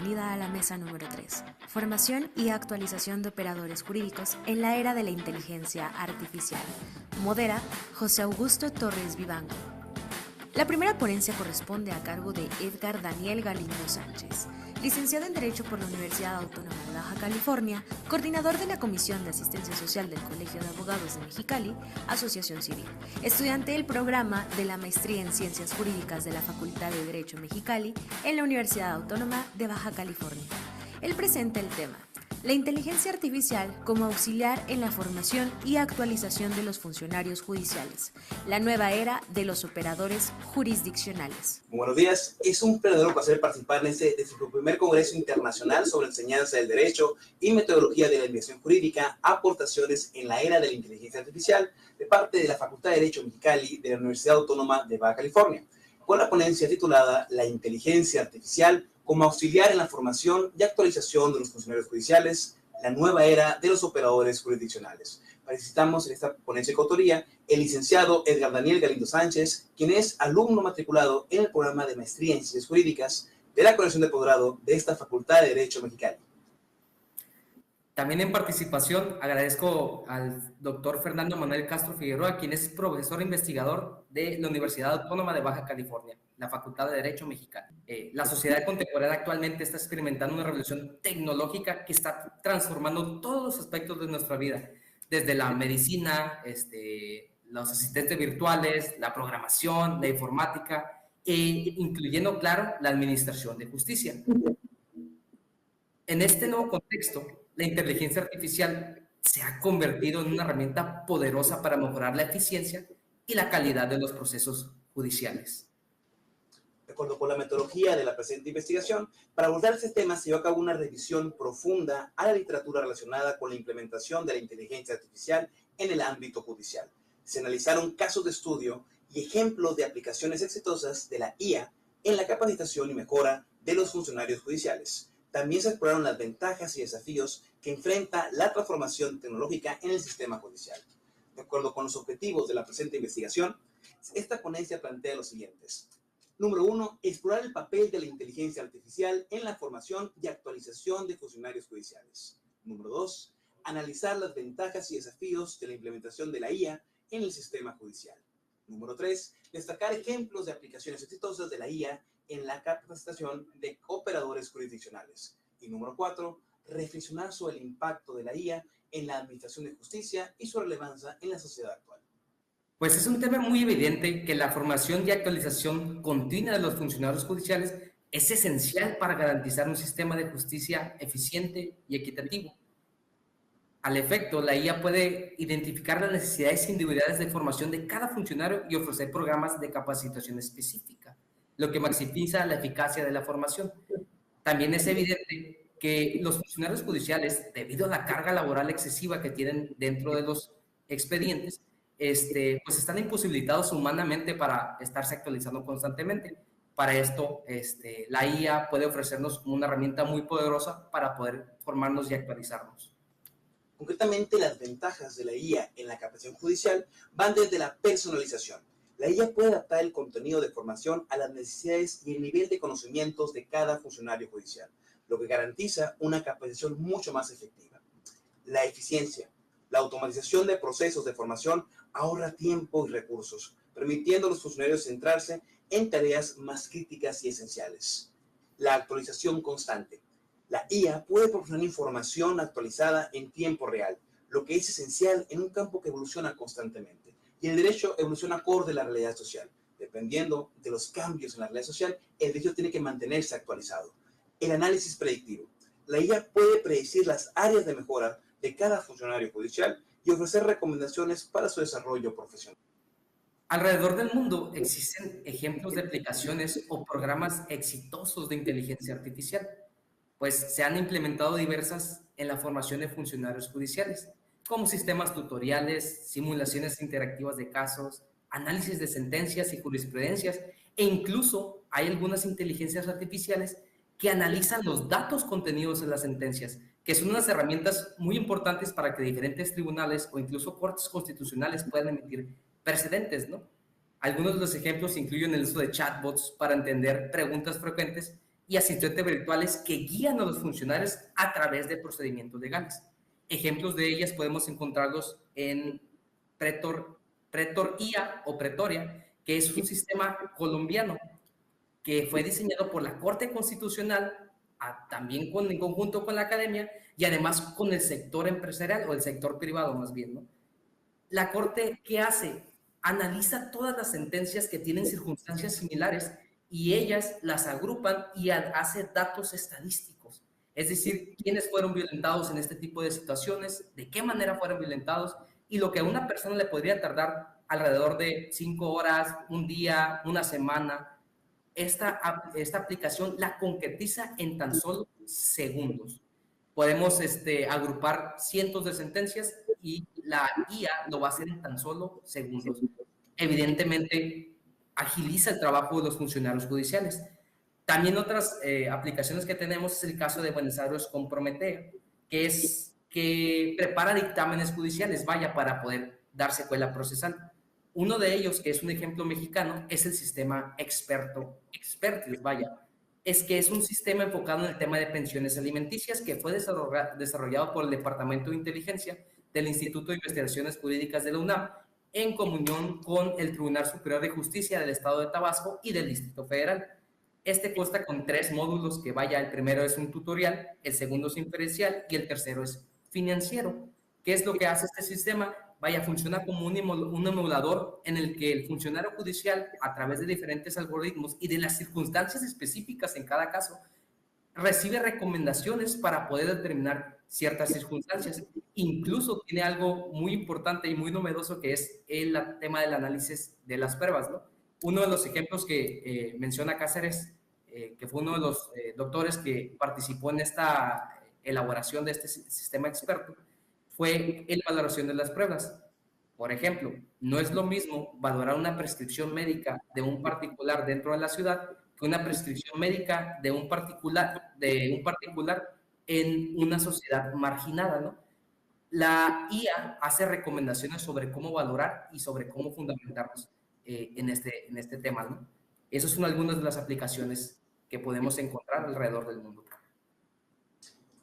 bienvenida a la mesa número 3, formación y actualización de operadores jurídicos en la era de la inteligencia artificial. Modera José Augusto Torres Vivanco. La primera ponencia corresponde a cargo de Edgar Daniel Galindo Sánchez, licenciado en Derecho por la Universidad Autónoma de Baja California, coordinador de la Comisión de Asistencia Social del Colegio de Abogados de Mexicali, Asociación Civil, estudiante del programa de la Maestría en Ciencias Jurídicas de la Facultad de Derecho Mexicali en la Universidad Autónoma de Baja California. Él presenta el tema: la inteligencia artificial como auxiliar en la formación y actualización de los funcionarios judiciales, la nueva era de los operadores jurisdiccionales. Buenos días, es un verdadero placer participar en este primer Congreso Internacional sobre Enseñanza del Derecho y Metodología de la Investigación Jurídica, aportaciones en la era de la inteligencia artificial, de parte de la Facultad de Derecho Mexicali de la Universidad Autónoma de Baja California, con la ponencia titulada La inteligencia artificial como auxiliar en la formación y actualización de los funcionarios judiciales, la nueva era de los operadores jurisdiccionales. Participamos en esta ponencia de coautoría el licenciado Edgar Daniel Galindo Sánchez, quien es alumno matriculado en el programa de Maestría en Ciencias Jurídicas de la Coordinación de Posgrado de esta Facultad de Derecho Mexicali. También en participación agradezco al doctor Fernando Manuel Castro Figueroa, quien es profesor investigador de la Universidad Autónoma de Baja California, la Facultad de Derecho Mexicana. La sociedad contemporánea actualmente está experimentando una revolución tecnológica que está transformando todos los aspectos de nuestra vida, desde la medicina, los asistentes virtuales, la programación, la informática, incluyendo, claro, la administración de justicia. En este nuevo contexto, la inteligencia artificial se ha convertido en una herramienta poderosa para mejorar la eficiencia y la calidad de los procesos judiciales. De acuerdo con la metodología de la presente investigación, para abordar este tema se llevó a cabo una revisión profunda a la literatura relacionada con la implementación de la inteligencia artificial en el ámbito judicial. Se analizaron casos de estudio y ejemplos de aplicaciones exitosas de la IA en la capacitación y mejora de los funcionarios judiciales. También se exploraron las ventajas y desafíos que enfrenta la transformación tecnológica en el sistema judicial. De acuerdo con los objetivos de la presente investigación, esta ponencia plantea los siguientes. Número 1, explorar el papel de la inteligencia artificial en la formación y actualización de funcionarios judiciales. Número 2, analizar las ventajas y desafíos de la implementación de la IA en el sistema judicial. Número 3, destacar ejemplos de aplicaciones exitosas de la IA en la capacitación de operadores jurisdiccionales. Y número 4, reflexionar sobre el impacto de la IA en la administración de justicia y su relevancia en la sociedad actual. Pues es un tema muy evidente que la formación y actualización continua de los funcionarios judiciales es esencial para garantizar un sistema de justicia eficiente y equitativo. Al efecto, la IA puede identificar las necesidades individuales de formación de cada funcionario y ofrecer programas de capacitación específica, lo que maximiza la eficacia de la formación. También es evidente que los funcionarios judiciales, debido a la carga laboral excesiva que tienen dentro de los expedientes, pues están imposibilitados humanamente para estarse actualizando constantemente. Para esto, la IA puede ofrecernos una herramienta muy poderosa para poder formarnos y actualizarnos. Concretamente, las ventajas de la IA en la capacitación judicial van desde la personalización. La IA puede adaptar el contenido de formación a las necesidades y el nivel de conocimientos de cada funcionario judicial, lo que garantiza una capacitación mucho más efectiva. La eficiencia. La automatización de procesos de formación ahorra tiempo y recursos, permitiendo a los funcionarios centrarse en tareas más críticas y esenciales. La actualización constante. La IA puede proporcionar información actualizada en tiempo real, lo que es esencial en un campo que evoluciona constantemente. Y el derecho evoluciona acorde a la realidad social. Dependiendo de los cambios en la realidad social, el derecho tiene que mantenerse actualizado. El análisis predictivo. La IA puede predecir las áreas de mejora de cada funcionario judicial y ofrecer recomendaciones para su desarrollo profesional. Alrededor del mundo existen ejemplos de aplicaciones o programas exitosos de inteligencia artificial, pues se han implementado diversas en la formación de funcionarios judiciales, como sistemas tutoriales, simulaciones interactivas de casos, análisis de sentencias y jurisprudencias, e incluso hay algunas inteligencias artificiales que analizan los datos contenidos en las sentencias, que son unas herramientas muy importantes para que diferentes tribunales o incluso cortes constitucionales puedan emitir precedentes, ¿no? Algunos de los ejemplos incluyen el uso de chatbots para entender preguntas frecuentes y asistentes virtuales que guían a los funcionarios a través de procedimientos legales. Ejemplos de ellas podemos encontrarlos en Pretor IA o Pretoria, que es un sistema colombiano que fue diseñado por la Corte Constitucional, también en conjunto con la academia y además con el sector empresarial o el sector privado más bien, ¿no? La Corte, ¿qué hace? Analiza todas las sentencias que tienen circunstancias similares y ellas las agrupan y hace datos estadísticos. Es decir, quiénes fueron violentados en este tipo de situaciones, de qué manera fueron violentados y lo que a una persona le podría tardar alrededor de 5 horas, un día, una semana, esta aplicación la concretiza en tan solo segundos. Podemos agrupar cientos de sentencias y la IA lo va a hacer en tan solo segundos. Evidentemente, agiliza el trabajo de los funcionarios judiciales. También otras aplicaciones que tenemos es el caso de Buenos Aires con Prometea, que prepara dictámenes judiciales, vaya, para poder dar secuela procesal. Uno de ellos, que es un ejemplo mexicano, es el sistema Expertius, vaya. Es que es un sistema enfocado en el tema de pensiones alimenticias que fue desarrollado por el Departamento de Inteligencia del Instituto de Investigaciones Jurídicas de la UNAM en comunión con el Tribunal Superior de Justicia del Estado de Tabasco y del Distrito Federal. Este consta con 3 módulos que vaya, el primero es un tutorial, el segundo es inferencial y el tercero es financiero. ¿Qué es lo que hace este sistema? Vaya, funciona como un emulador en el que el funcionario judicial, a través de diferentes algoritmos y de las circunstancias específicas en cada caso, recibe recomendaciones para poder determinar ciertas circunstancias. Incluso tiene algo muy importante y muy novedoso que es el tema del análisis de las pruebas, ¿no? Uno de los ejemplos que menciona Cáceres, que fue uno de los doctores que participó en esta elaboración de este sistema experto, fue la valoración de las pruebas. Por ejemplo, no es lo mismo valorar una prescripción médica de un particular dentro de la ciudad que una prescripción médica de un particular en una sociedad marginada, ¿no? La IA hace recomendaciones sobre cómo valorar y sobre cómo fundamentarnos en este tema, ¿no? Esas son algunas de las aplicaciones que podemos encontrar alrededor del mundo.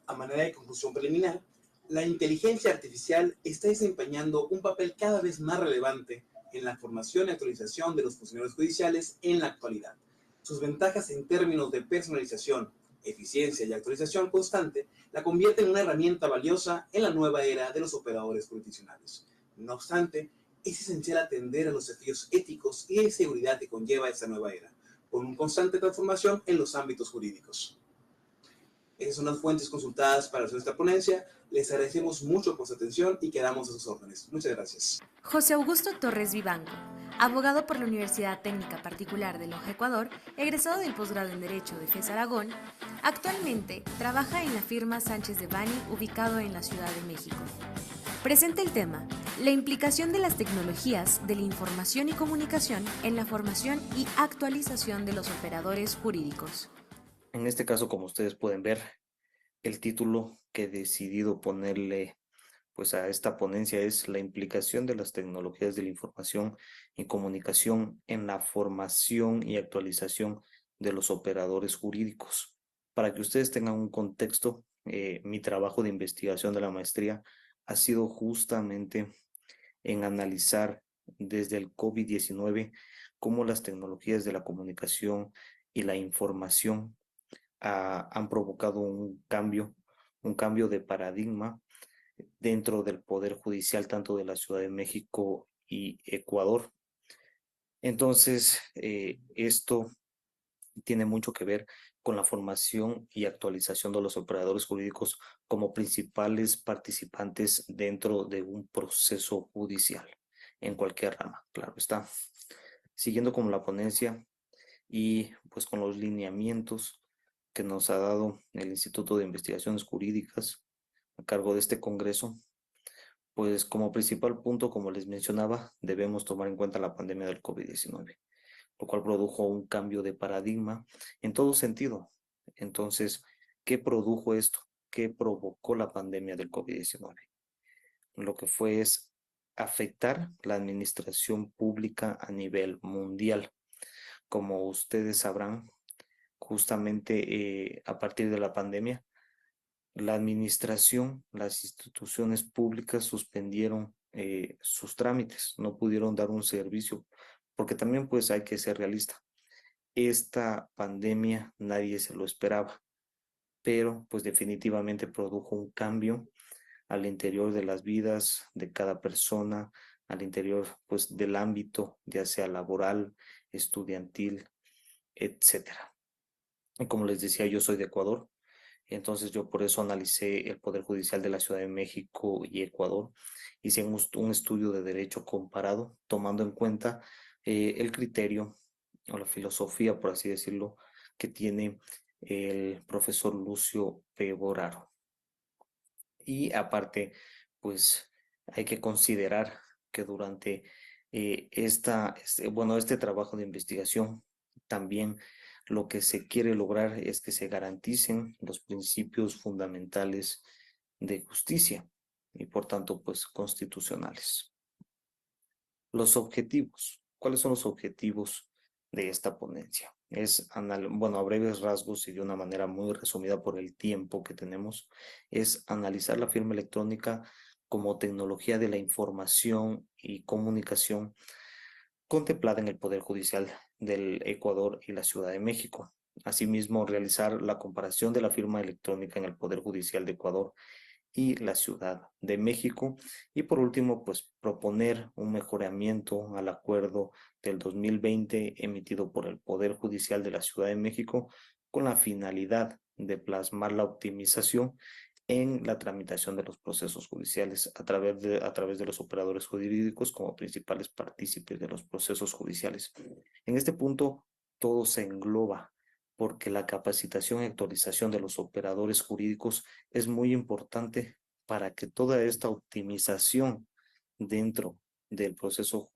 A manera de conclusión preliminar, la inteligencia artificial está desempeñando un papel cada vez más relevante en la formación y actualización de los funcionarios judiciales en la actualidad. Sus ventajas en términos de personalización, eficiencia y actualización constante la convierten en una herramienta valiosa en la nueva era de los operadores jurisdiccionales. No obstante, es esencial atender a los desafíos éticos y de seguridad que conlleva esta nueva era, con una constante transformación en los ámbitos jurídicos. Esas son las fuentes consultadas para hacer esta ponencia. Les agradecemos mucho por su atención y quedamos a sus órdenes. Muchas gracias. José Augusto Torres Vivanco, abogado por la Universidad Técnica Particular de Loja, Ecuador, egresado del posgrado en Derecho de FES Aragón, actualmente trabaja en la firma Sánchez de Bani, ubicado en la Ciudad de México. Presenta el tema: la implicación de las tecnologías de la información y comunicación en la formación y actualización de los operadores jurídicos. En este caso, como ustedes pueden ver, el título que he decidido ponerle pues a esta ponencia es la implicación de las tecnologías de la información y comunicación en la formación y actualización de los operadores jurídicos. Para que ustedes tengan un contexto, mi trabajo de investigación de la maestría ha sido justamente en analizar desde el COVID-19 cómo las tecnologías de la comunicación y la información han provocado un cambio de paradigma dentro del Poder Judicial, tanto de la Ciudad de México y Ecuador. Entonces, esto tiene mucho que ver con la formación y actualización de los operadores jurídicos como principales participantes dentro de un proceso judicial, en cualquier rama, claro está. Siguiendo con la ponencia y pues con los lineamientos que nos ha dado el Instituto de Investigaciones Jurídicas a cargo de este congreso, pues como principal punto, como les mencionaba, debemos tomar en cuenta la pandemia del COVID-19, lo cual produjo un cambio de paradigma en todo sentido. Entonces, ¿qué produjo esto? ¿Qué provocó la pandemia del COVID-19? Lo que fue es afectar la administración pública a nivel mundial. Como ustedes sabrán, justamente a partir de la pandemia, la administración, las instituciones públicas suspendieron sus trámites, no pudieron dar un servicio, porque también pues hay que ser realista. Esta pandemia nadie se lo esperaba, pero pues definitivamente produjo un cambio al interior de las vidas de cada persona, al interior pues del ámbito, ya sea laboral, estudiantil, etcétera. Y como les decía, yo soy de Ecuador, entonces yo por eso analicé el Poder Judicial de la Ciudad de México y Ecuador. Hice un estudio de derecho comparado, tomando en cuenta el criterio o la filosofía, por así decirlo, que tiene el profesor Lucio Pevoraro. Y aparte, pues hay que considerar que durante este trabajo de investigación, también lo que se quiere lograr es que se garanticen los principios fundamentales de justicia y por tanto, pues constitucionales. Los objetivos. ¿Cuáles son los objetivos de esta ponencia? Bueno, a breves rasgos y de una manera muy resumida por el tiempo que tenemos, es analizar la firma electrónica como tecnología de la información y comunicación contemplada en el Poder Judicial del Ecuador y la Ciudad de México. Asimismo, realizar la comparación de la firma electrónica en el Poder Judicial de Ecuador y la Ciudad de México. Y por último, pues proponer un mejoramiento al acuerdo del 2020 emitido por el Poder Judicial de la Ciudad de México con la finalidad de plasmar la optimización en la tramitación de los procesos judiciales a través de los operadores jurídicos como principales partícipes de los procesos judiciales. En este punto, todo se engloba porque la capacitación y actualización de los operadores jurídicos es muy importante para que toda esta optimización dentro del proceso,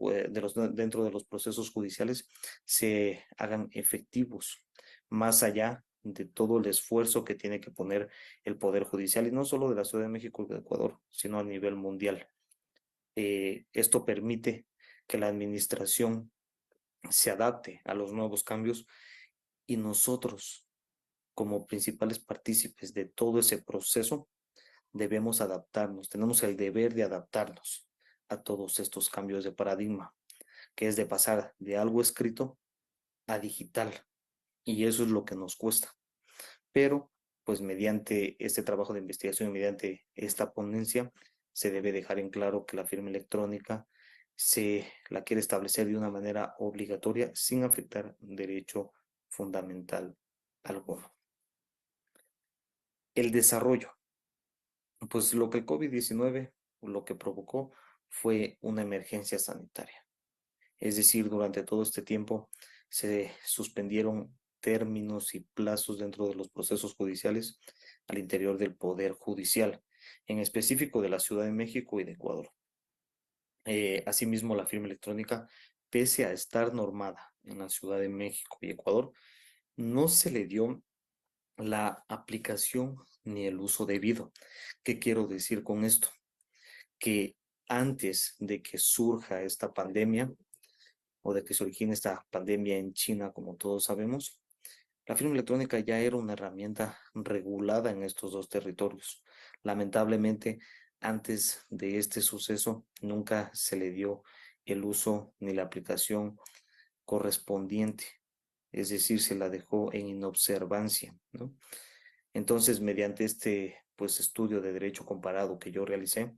dentro de los procesos judiciales se hagan efectivos, más allá de todo el esfuerzo que tiene que poner el Poder Judicial, y no solo de la Ciudad de México y de Ecuador, sino a nivel mundial. Esto permite que la administración se adapte a los nuevos cambios y nosotros, como principales partícipes de todo ese proceso, debemos adaptarnos, tenemos el deber de adaptarnos a todos estos cambios de paradigma, que es de pasar de algo escrito a digital, y eso es lo que nos cuesta. Pero, pues mediante este trabajo de investigación y mediante esta ponencia, se debe dejar en claro que la firma electrónica se la quiere establecer de una manera obligatoria sin afectar derecho fundamental alguno. El desarrollo. Pues lo que el COVID-19 lo que provocó fue una emergencia sanitaria. Es decir, durante todo este tiempo se suspendieron términos y plazos dentro de los procesos judiciales al interior del Poder Judicial, en específico de la Ciudad de México y de Ecuador. Asimismo, la firma electrónica, pese a estar normada en la Ciudad de México y Ecuador, no se le dio la aplicación ni el uso debido. ¿Qué quiero decir con esto? Que antes de que surja esta pandemia o de que se origine esta pandemia en China, como todos sabemos, la firma electrónica ya era una herramienta regulada en estos dos territorios. Lamentablemente, antes de este suceso, nunca se le dio el uso ni la aplicación correspondiente, es decir, se la dejó en inobservancia, ¿no? Entonces, mediante este pues estudio de derecho comparado que yo realicé,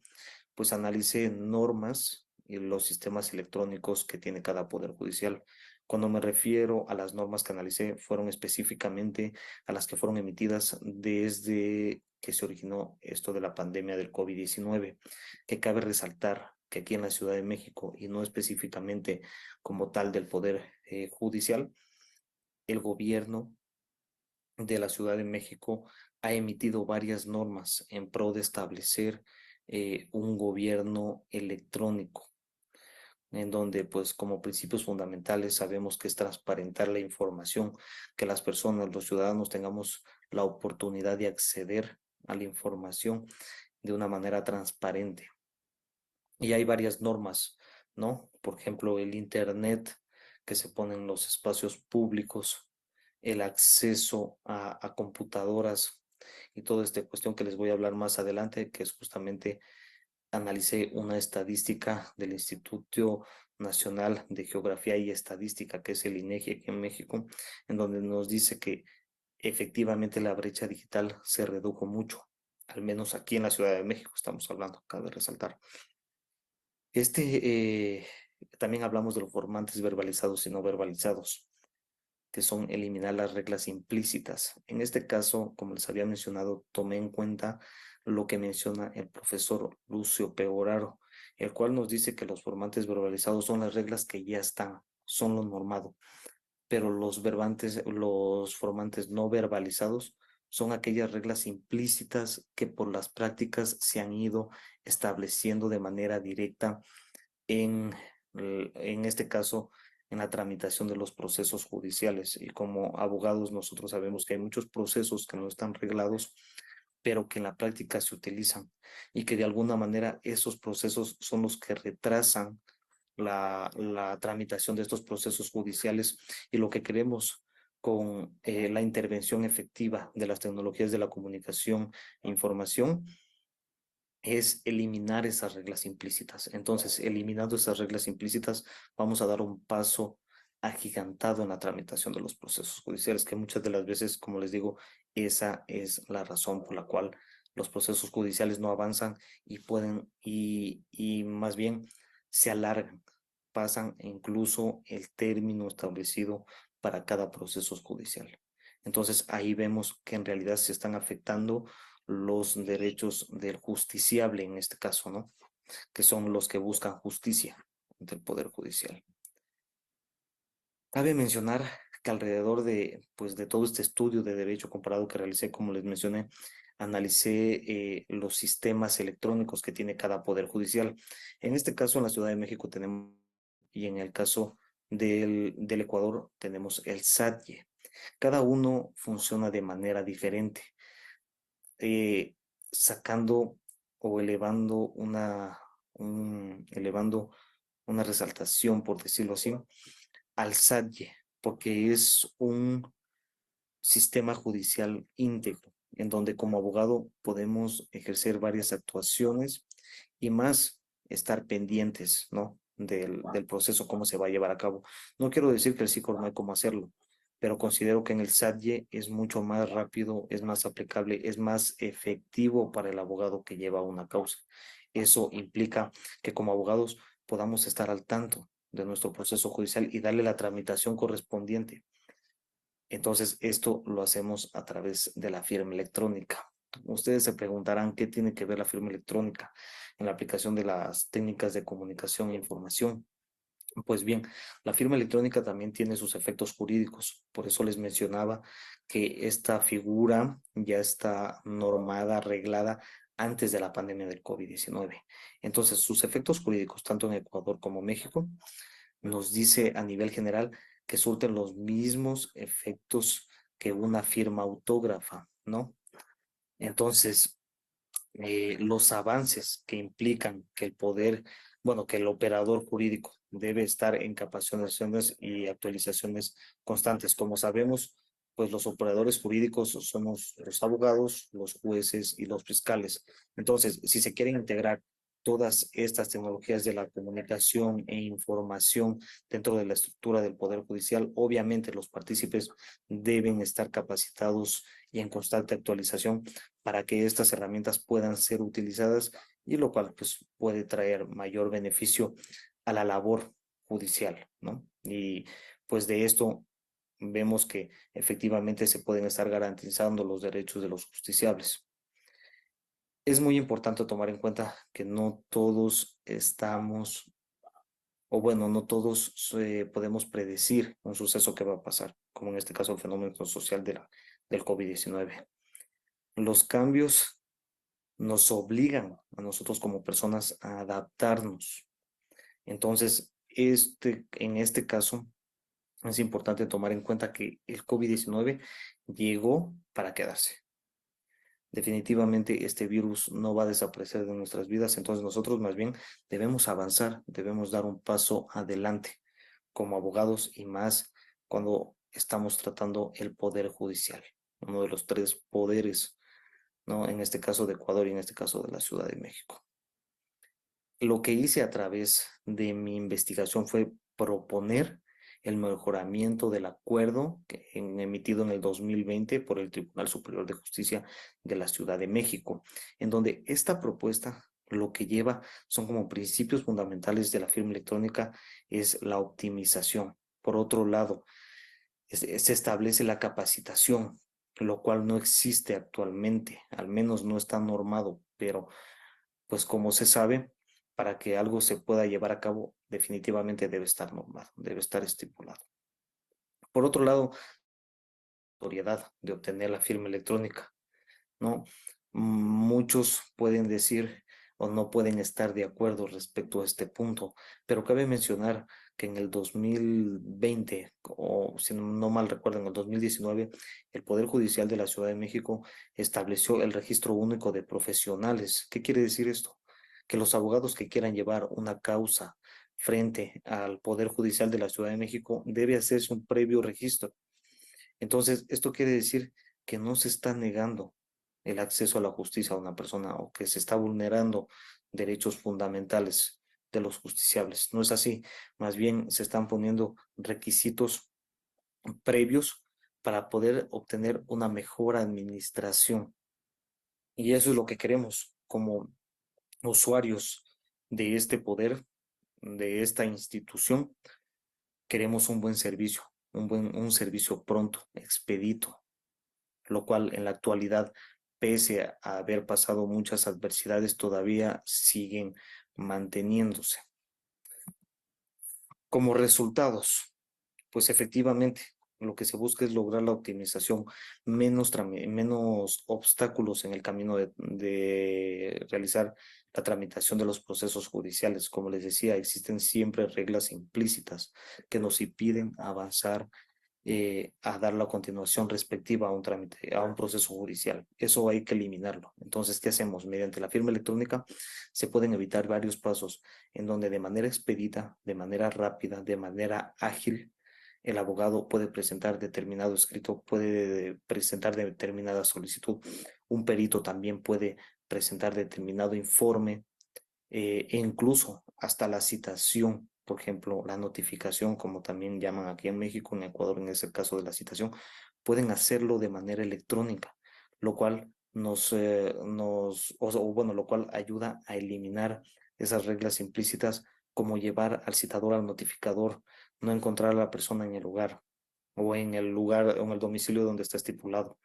pues analicé normas y los sistemas electrónicos que tiene cada poder judicial. Cuando me refiero a las normas que analicé, fueron específicamente a las que fueron emitidas desde que se originó esto de la pandemia del COVID-19, que cabe resaltar que aquí en la Ciudad de México, y no específicamente como tal del Poder Judicial, el gobierno de la Ciudad de México ha emitido varias normas en pro de establecer un gobierno electrónico, en donde pues como principios fundamentales sabemos que es transparentar la información, que las personas, los ciudadanos tengamos la oportunidad de acceder a la información de una manera transparente. Y hay varias normas, ¿no? Por ejemplo, el Internet que se pone en los espacios públicos el acceso a computadoras y toda esta cuestión que les voy a hablar más adelante, que es justamente analicé una estadística del Instituto Nacional de Geografía y Estadística, que es el INEGI aquí en México, en donde nos dice que efectivamente la brecha digital se redujo mucho, al menos aquí en la Ciudad de México estamos hablando, cabe resaltar. También hablamos de los formantes verbalizados y no verbalizados, que son eliminar las reglas implícitas. En este caso, como les había mencionado, tomé en cuenta lo que menciona el profesor Lucio Pegoraro, el cual nos dice que los formantes verbalizados son las reglas que ya están, son lo normado, pero los formantes no verbalizados son aquellas reglas implícitas que por las prácticas se han ido estableciendo de manera directa en este caso, en la tramitación de los procesos judiciales. Y como abogados nosotros sabemos que hay muchos procesos que no están reglados, pero que en la práctica se utilizan y que de alguna manera esos procesos son los que retrasan la tramitación de estos procesos judiciales, y lo que queremos con la intervención efectiva de las tecnologías de la comunicación e información es eliminar esas reglas implícitas. Entonces, eliminando esas reglas implícitas, vamos a dar un paso agigantado en la tramitación de los procesos judiciales, que muchas de las veces, como les digo, esa es la razón por la cual los procesos judiciales no avanzan y más bien se alargan, pasan incluso el término establecido para cada proceso judicial. Entonces, ahí vemos que en realidad se están afectando los derechos del justiciable en este caso, ¿no? Que son los que buscan justicia del Poder Judicial. Cabe mencionar que alrededor pues, de todo este estudio de derecho comparado que realicé, como les mencioné, analicé los sistemas electrónicos que tiene cada Poder Judicial. En este caso, en la Ciudad de México tenemos, y en el caso del Ecuador, tenemos el SATIE. Cada uno funciona de manera diferente, sacando o elevando una resaltación, por decirlo así, al SATIE, porque es un sistema judicial íntegro, en donde como abogado podemos ejercer varias actuaciones y más estar pendientes, ¿no? Del proceso, cómo se va a llevar a cabo. No quiero decir que el SICOR no hay cómo hacerlo, pero considero que en el SATIE es mucho más rápido, es más aplicable, es más efectivo para el abogado que lleva una causa. Eso implica que como abogados podamos estar al tanto de nuestro proceso judicial y darle la tramitación correspondiente. Entonces, esto lo hacemos a través de la firma electrónica. Ustedes se preguntarán qué tiene que ver la firma electrónica en la aplicación de las técnicas de comunicación e información. Pues bien, la firma electrónica también tiene sus efectos jurídicos. Por eso les mencionaba que esta figura ya está normada, arreglada antes de la pandemia del COVID-19. Entonces, sus efectos jurídicos, tanto en Ecuador como México, nos dice a nivel general que surten los mismos efectos que una firma autógrafa, ¿no? Entonces, los avances que implican que que el operador jurídico debe estar en capacitaciones y actualizaciones constantes. Como sabemos, pues los operadores jurídicos somos los abogados, los jueces y los fiscales. Entonces, si se quieren integrar todas estas tecnologías de la comunicación e información dentro de la estructura del Poder Judicial, obviamente los partícipes deben estar capacitados y en constante actualización para que estas herramientas puedan ser utilizadas, y lo cual pues puede traer mayor beneficio a la labor judicial, ¿no? Y pues de esto vemos que efectivamente se pueden estar garantizando los derechos de los justiciables. Es muy importante tomar en cuenta que no todos estamos, o bueno, no todos podemos predecir un suceso que va a pasar, como en este caso el fenómeno social del COVID-19. Los cambios nos obligan a nosotros como personas a adaptarnos. Entonces, en este caso, es importante tomar en cuenta que el COVID-19 llegó para quedarse. Definitivamente este virus no va a desaparecer de nuestras vidas, entonces nosotros más bien debemos avanzar, debemos dar un paso adelante como abogados, y más cuando estamos tratando el poder judicial, uno de los tres poderes, ¿no? En este caso de Ecuador y en este caso de la Ciudad de México. Lo que hice a través de mi investigación fue proponer el mejoramiento del acuerdo emitido en el 2020 por el Tribunal Superior de Justicia de la Ciudad de México, en donde esta propuesta lo que lleva son como principios fundamentales de la firma electrónica es la optimización. Por otro lado, se establece la capacitación, lo cual no existe actualmente, al menos no está normado, pero pues como se sabe, para que algo se pueda llevar a cabo, definitivamente debe estar normado, debe estar estipulado. Por otro lado, la obligatoriedad de obtener la firma electrónica, ¿no? Muchos pueden decir o no pueden estar de acuerdo respecto a este punto, pero cabe mencionar que en el 2020, o si no mal recuerdo, en el 2019, el Poder Judicial de la Ciudad de México estableció el registro único de profesionales. ¿Qué quiere decir esto? Que los abogados que quieran llevar una causa frente al Poder Judicial de la Ciudad de México debe hacerse un previo registro. Entonces, esto quiere decir que no se está negando el acceso a la justicia a una persona o que se está vulnerando derechos fundamentales de los justiciables. No es así, más bien se están poniendo requisitos previos para poder obtener una mejor administración. Y eso es lo que queremos como usuarios de este poder, de esta institución. Queremos un buen servicio, un servicio pronto, expedito, lo cual en la actualidad, pese a haber pasado muchas adversidades, todavía siguen manteniéndose. Como resultados, pues efectivamente, lo que se busca es lograr la optimización, menos obstáculos en el camino de realizar la tramitación de los procesos judiciales. Como les decía, existen siempre reglas implícitas que nos impiden avanzar a dar la continuación respectiva a un trámite, a un proceso judicial. Eso hay que eliminarlo. Entonces, ¿qué hacemos? Mediante la firma electrónica se pueden evitar varios pasos en donde de manera expedita, de manera rápida, de manera ágil, el abogado puede presentar determinado escrito, puede presentar determinada solicitud. Un perito también puede presentar determinado informe e incluso hasta la citación, por ejemplo, la notificación, como también llaman aquí en México, en Ecuador, en ese caso de la citación, pueden hacerlo de manera electrónica, lo cual bueno, lo cual ayuda a eliminar esas reglas implícitas como llevar al citador al notificador, no encontrar a la persona en el lugar o en el lugar o en el domicilio donde está estipulado.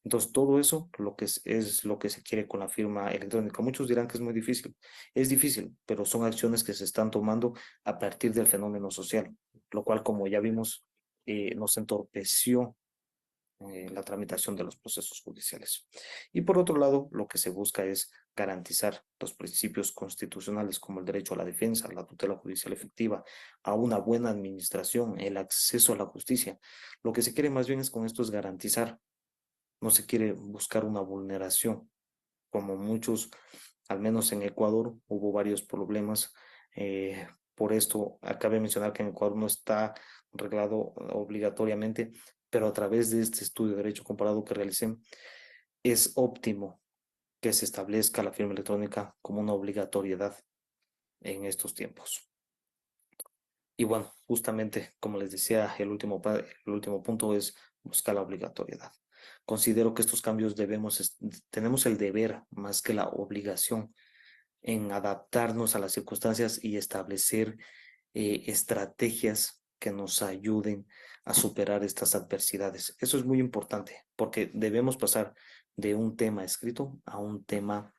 Entonces, todo eso lo que es lo que se quiere con la firma electrónica. Muchos dirán que es muy difícil. Es difícil, pero son acciones que se están tomando a partir del fenómeno social, lo cual, como ya vimos, nos entorpeció la tramitación de los procesos judiciales. Y por otro lado, lo que se busca es garantizar los principios constitucionales como el derecho a la defensa, la tutela judicial efectiva, a una buena administración, el acceso a la justicia. Lo que se quiere más bien es con esto es garantizar, no se quiere buscar una vulneración, como muchos, al menos en Ecuador, hubo varios problemas. Por esto, acabe de mencionar que en Ecuador no está reglado obligatoriamente, pero a través de este estudio de derecho comparado que realicé, es óptimo que se establezca la firma electrónica como una obligatoriedad en estos tiempos. Y bueno, justamente como les decía, el último punto es buscar la obligatoriedad. Considero que estos cambios tenemos el deber más que la obligación en adaptarnos a las circunstancias y establecer estrategias que nos ayuden a superar estas adversidades. Eso es muy importante porque debemos pasar de un tema escrito a un tema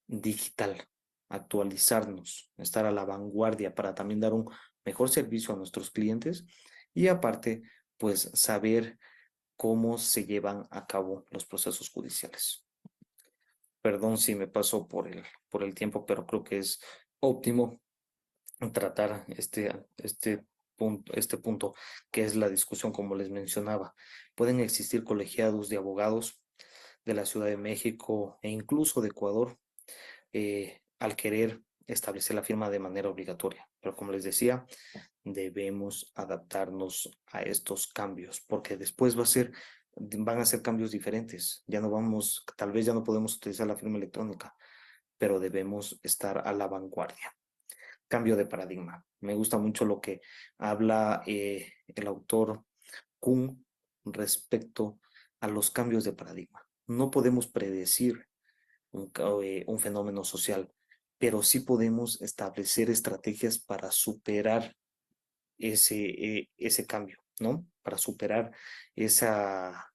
digital, actualizarnos, estar a la vanguardia para también dar un mejor servicio a nuestros clientes y aparte, pues saber cómo se llevan a cabo los procesos judiciales. Perdón si me paso por el tiempo, pero creo que es óptimo tratar este punto que es la discusión, como les mencionaba. Pueden existir colegiados de abogados de la Ciudad de México e incluso de Ecuador al querer establecer la firma de manera obligatoria. Pero como les decía, debemos adaptarnos a estos cambios, porque después van a ser cambios diferentes. Ya no vamos, tal vez ya no podemos utilizar la firma electrónica, pero debemos estar a la vanguardia. Cambio de paradigma. Me gusta mucho lo que habla el autor Kuhn respecto a los cambios de paradigma. No podemos predecir un fenómeno social, pero sí podemos establecer estrategias para superar ese cambio, ¿no? Para superar esa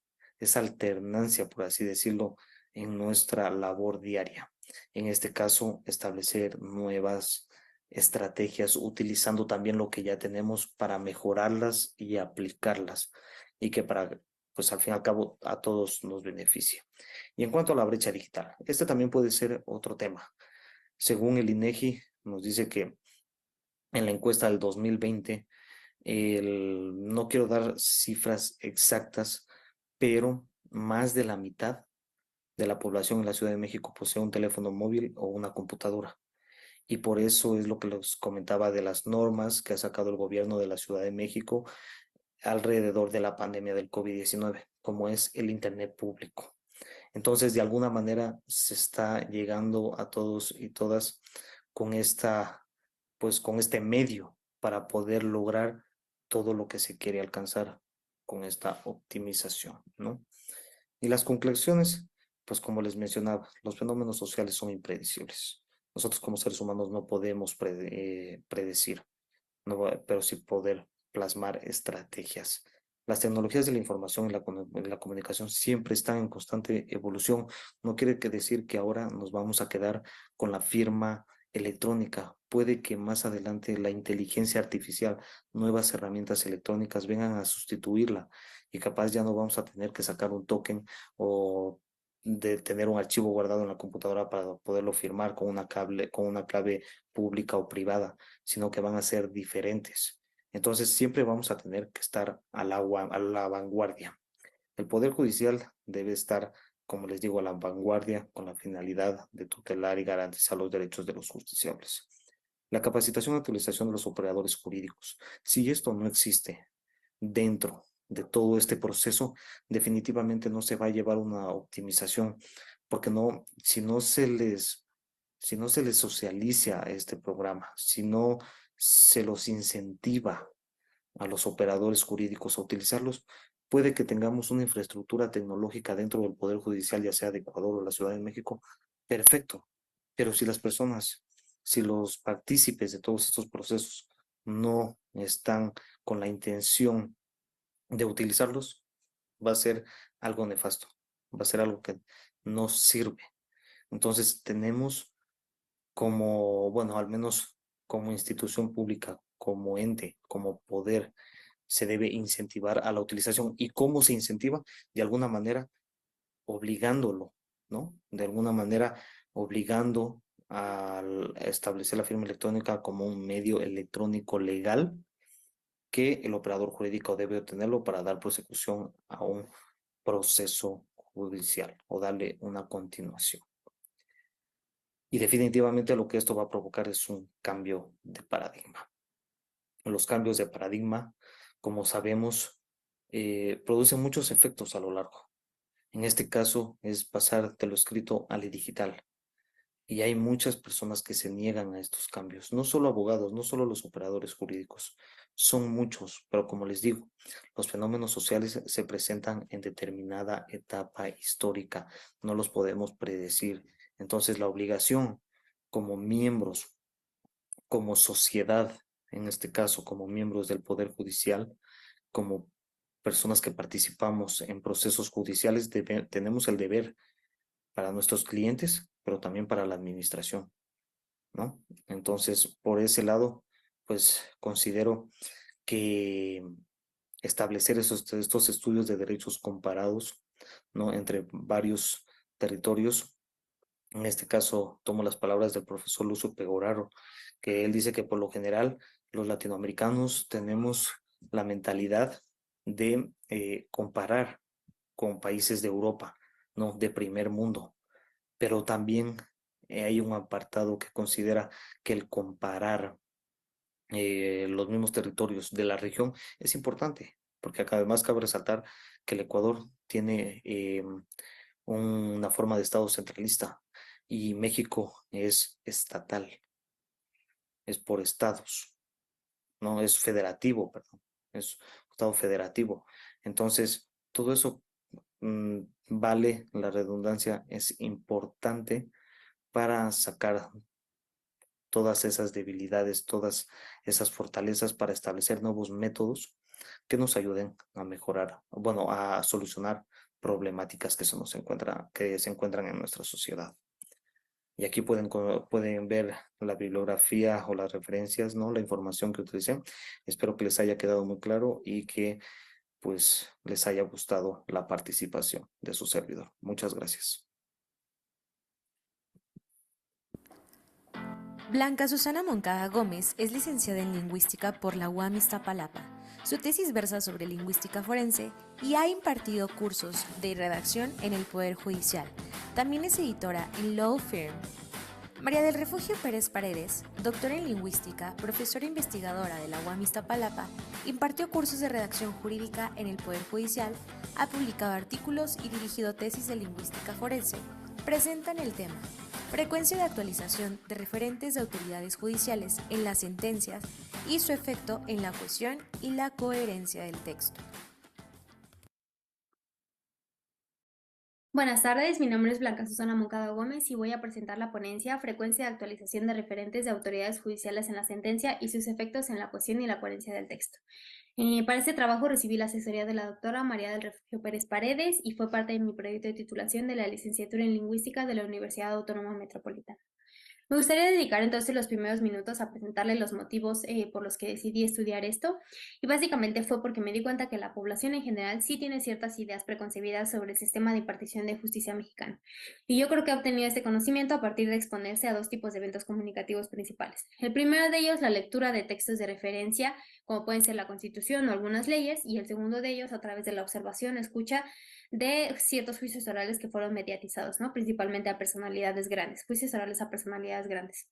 alternancia, por así decirlo, en nuestra labor diaria. En este caso, establecer nuevas estrategias utilizando también lo que ya tenemos para mejorarlas y aplicarlas y que pues al fin y al cabo a todos nos beneficie. Y en cuanto a la brecha digital, este también puede ser otro tema. Según el INEGI, nos dice que en la encuesta del 2020, no quiero dar cifras exactas, pero más de la mitad de la población en la Ciudad de México posee un teléfono móvil o una computadora. Y por eso es lo que les comentaba de las normas que ha sacado el gobierno de la Ciudad de México alrededor de la pandemia del COVID-19, como es el Internet público. Entonces, de alguna manera se está llegando a todos y todas con pues con este medio para poder lograr todo lo que se quiere alcanzar con esta optimización, ¿no? Y las conclusiones, pues como les mencionaba, los fenómenos sociales son impredecibles. Nosotros como seres humanos no podemos predecir, no, pero sí poder plasmar estrategias. Las tecnologías de la información y la comunicación siempre están en constante evolución. No quiere decir que ahora nos vamos a quedar con la firma electrónica. Puede que más adelante la inteligencia artificial, nuevas herramientas electrónicas vengan a sustituirla y capaz ya no vamos a tener que sacar un token o de tener un archivo guardado en la computadora para poderlo firmar con una clave pública o privada, sino que van a ser diferentes. Entonces siempre vamos a tener que estar a la vanguardia. El Poder Judicial debe estar, como les digo, a la vanguardia con la finalidad de tutelar y garantizar los derechos de los justiciables. La capacitación y utilización de los operadores jurídicos. Si esto no existe dentro de todo este proceso, definitivamente no se va a llevar una optimización, porque no, si no se les socializa este programa, si no se los incentiva a los operadores jurídicos a utilizarlos, puede que tengamos una infraestructura tecnológica dentro del Poder Judicial, ya sea de Ecuador o la Ciudad de México, perfecto. Pero si las personas, si los partícipes de todos estos procesos no están con la intención de utilizarlos, va a ser algo nefasto, va a ser algo que no sirve. Entonces tenemos como, bueno, al menos como institución pública, como ente, como poder, se debe incentivar a la utilización. ¿Y cómo se incentiva? De alguna manera, obligándolo, ¿no? De alguna manera, obligando a establecer la firma electrónica como un medio electrónico legal que el operador jurídico debe obtenerlo para dar prosecución a un proceso judicial o darle una continuación. Y definitivamente lo que esto va a provocar es un cambio de paradigma. Los cambios de paradigma, como sabemos, producen muchos efectos a lo largo. En este caso es pasar de lo escrito a lo digital. Y hay muchas personas que se niegan a estos cambios, no solo abogados, no solo los operadores jurídicos, son muchos, pero como les digo, los fenómenos sociales se presentan en determinada etapa histórica, no los podemos predecir. Entonces la obligación como miembros, como sociedad, en este caso como miembros del Poder Judicial, como personas que participamos en procesos judiciales, tenemos el deber para nuestros clientes, pero también para la administración, ¿no? Entonces, por ese lado, pues considero que establecer estos estudios de derechos comparados, ¿no? Entre varios territorios. En este caso, tomo las palabras del profesor Lucio Pegoraro, que él dice que por lo general los latinoamericanos tenemos la mentalidad de comparar con países de Europa, ¿no? De primer mundo, pero también hay un apartado que considera que el comparar los mismos territorios de la región, es importante, porque acá además cabe resaltar que el Ecuador tiene una forma de Estado centralista y México es estatal, es por estados, no es federativo, perdón, es Estado federativo. Entonces, todo eso vale, la redundancia es importante para sacar todas esas debilidades, todas esas fortalezas para establecer nuevos métodos que nos ayuden a mejorar, bueno, a solucionar problemáticas que se encuentran en nuestra sociedad. Y aquí pueden ver la bibliografía o las referencias, ¿no? La información que utilicé. Espero que les haya quedado muy claro y que pues les haya gustado la participación de su servidor. Muchas gracias. Blanca Susana Moncada Gómez es licenciada en Lingüística por la UAM Iztapalapa. Su tesis versa sobre lingüística forense y ha impartido cursos de redacción en el Poder Judicial. También es editora en Law Firm. María del Refugio Pérez Paredes, doctora en Lingüística, profesora investigadora de la UAM Iztapalapa, impartió cursos de redacción jurídica en el Poder Judicial, ha publicado artículos y dirigido tesis de lingüística forense. Presentan el tema: frecuencia de actualización de referentes de autoridades judiciales en las sentencias y su efecto en la cohesión y la coherencia del texto. Buenas tardes, mi nombre es Blanca Susana Moncada Gómez y voy a presentar la ponencia Frecuencia de actualización de referentes de autoridades judiciales en la sentencia y sus efectos en la cohesión y la coherencia del texto. Para este trabajo recibí la asesoría de la doctora María del Refugio Pérez Paredes y fue parte de mi proyecto de titulación de la licenciatura en Lingüística de la Universidad Autónoma Metropolitana. Me gustaría dedicar entonces los primeros minutos a presentarle los motivos por los que decidí estudiar esto, y básicamente fue porque me di cuenta que la población en general sí tiene ciertas ideas preconcebidas sobre el sistema de impartición de justicia mexicano, y yo creo que he obtenido este conocimiento a partir de exponerse a dos tipos de eventos comunicativos principales. El primero de ellos, la lectura de textos de referencia, como pueden ser la Constitución o algunas leyes, y el segundo de ellos a través de la observación, escucha de ciertos juicios orales que fueron mediatizados, ¿no? Principalmente a personalidades grandes, juicios orales a personalidades grandes.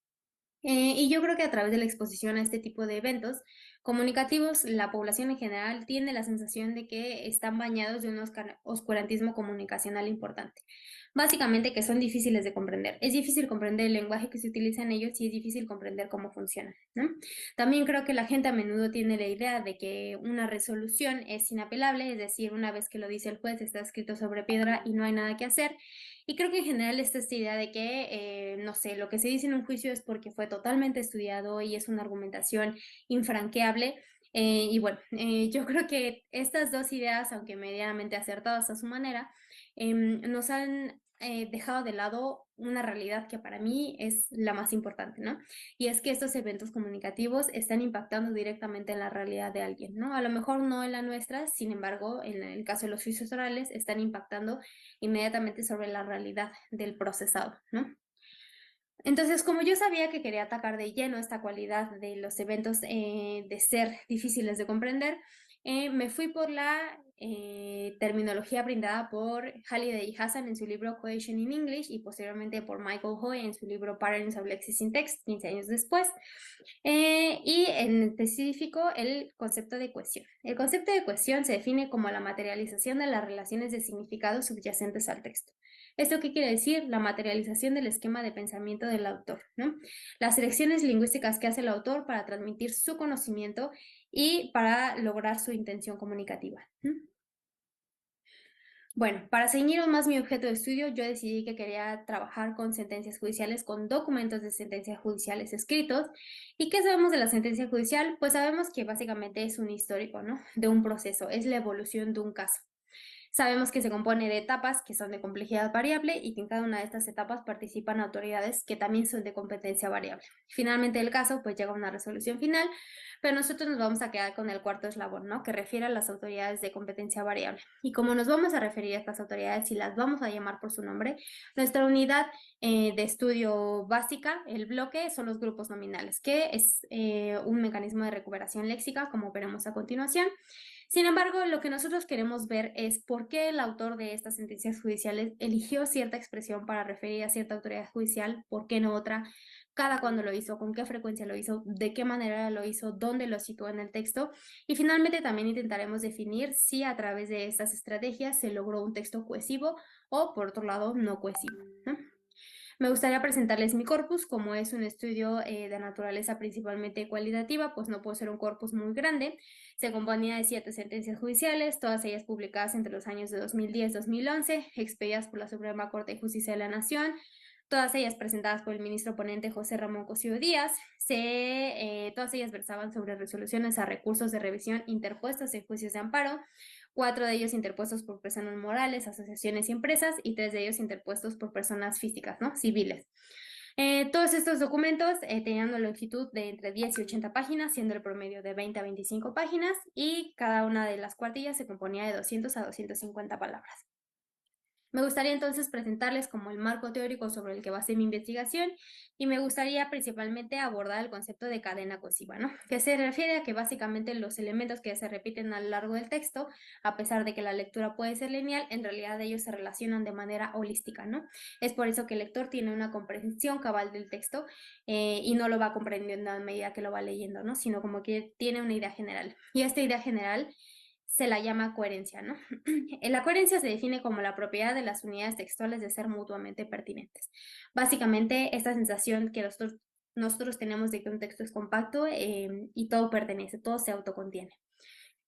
Y yo creo que a través de la exposición a este tipo de eventos comunicativos, la población en general tiene la sensación de que están bañados de un oscurantismo comunicacional importante. Básicamente que son difíciles de comprender. Es difícil comprender el lenguaje que se utiliza en ellos y es difícil comprender cómo funcionan, ¿no? También creo que la gente a menudo tiene la idea de que una resolución es inapelable, es decir, una vez que lo dice el juez está escrito sobre piedra y no hay nada que hacer. Y creo que en general está esta idea de que, no sé, lo que se dice en un juicio es porque fue totalmente estudiado y es una argumentación infranqueable. Y bueno, yo creo que estas dos ideas, aunque medianamente acertadas a su manera, nos han dejado de lado una realidad que para mí es la más importante, ¿no? Y es que estos eventos comunicativos están impactando directamente en la realidad de alguien, ¿no? A lo mejor no en la nuestra, sin embargo, en el caso de los juicios orales, están impactando inmediatamente sobre la realidad del procesado, ¿no? Entonces, como yo sabía que quería atacar de lleno esta cualidad de los eventos de ser difíciles de comprender, me fui por la terminología brindada por Halliday y Hassan en su libro Cohesion in English y posteriormente por Michael Hoy en su libro Patterns of Lexics in Text, 15 años después, y en específico el concepto de cohesión. El concepto de cohesión se define como la materialización de las relaciones de significado subyacentes al texto. ¿Esto qué quiere decir? La materialización del esquema de pensamiento del autor, ¿no? Las selecciones lingüísticas que hace el autor para transmitir su conocimiento y para lograr su intención comunicativa. Bueno, para ceñir más mi objeto de estudio, yo decidí que quería trabajar con sentencias judiciales, con documentos de sentencias judiciales escritos. ¿Y qué sabemos de la sentencia judicial? Pues sabemos que básicamente es un histórico, ¿no? De un proceso, es la evolución de un caso. Sabemos que se compone de etapas que son de complejidad variable y que en cada una de estas etapas participan autoridades que también son de competencia variable. Finalmente el caso pues llega a una resolución final, pero nosotros nos vamos a quedar con el cuarto eslabón, ¿no? Que refiere a las autoridades de competencia variable. Y como nos vamos a referir a estas autoridades y las vamos a llamar por su nombre, nuestra unidad de estudio básica, el bloque, son los grupos nominales, que es un mecanismo de recuperación léxica, como veremos a continuación. Sin embargo, lo que nosotros queremos ver es por qué el autor de estas sentencias judiciales eligió cierta expresión para referir a cierta autoridad judicial, por qué no otra, cada cuándo lo hizo, con qué frecuencia lo hizo, de qué manera lo hizo, dónde lo situó en el texto. Y finalmente también intentaremos definir si a través de estas estrategias se logró un texto cohesivo o, por otro lado, no cohesivo, ¿no? Me gustaría presentarles mi corpus, como es un estudio de naturaleza principalmente cualitativa, pues no puede ser un corpus muy grande. Se componía de 7 sentencias judiciales, todas ellas publicadas entre los años de 2010-2011, expedidas por la Suprema Corte de Justicia de la Nación, todas ellas presentadas por el ministro ponente José Ramón Cosío Díaz. Todas ellas versaban sobre resoluciones a recursos de revisión interpuestos en juicios de amparo, 4 de ellos interpuestos por personas morales, asociaciones y empresas, y 3 de ellos interpuestos por personas físicas, ¿no? Civiles. Todos estos documentos tenían una longitud de entre 10 y 80 páginas, siendo el promedio de 20 a 25 páginas, y cada una de las cuartillas se componía de 200 a 250 palabras. Me gustaría entonces presentarles como el marco teórico sobre el que basé mi investigación, y me gustaría principalmente abordar el concepto de cadena cohesiva, ¿no? Que se refiere a que básicamente los elementos que se repiten a lo largo del texto, a pesar de que la lectura puede ser lineal, en realidad ellos se relacionan de manera holística, ¿no? Es por eso que el lector tiene una comprensión cabal del texto y no lo va comprendiendo a medida que lo va leyendo, ¿no? Sino como que tiene una idea general. Y esta idea general se la llama coherencia, ¿no? La coherencia se define como la propiedad de las unidades textuales de ser mutuamente pertinentes. Básicamente, esta sensación que nosotros tenemos de que un texto es compacto y todo pertenece, todo se autocontiene.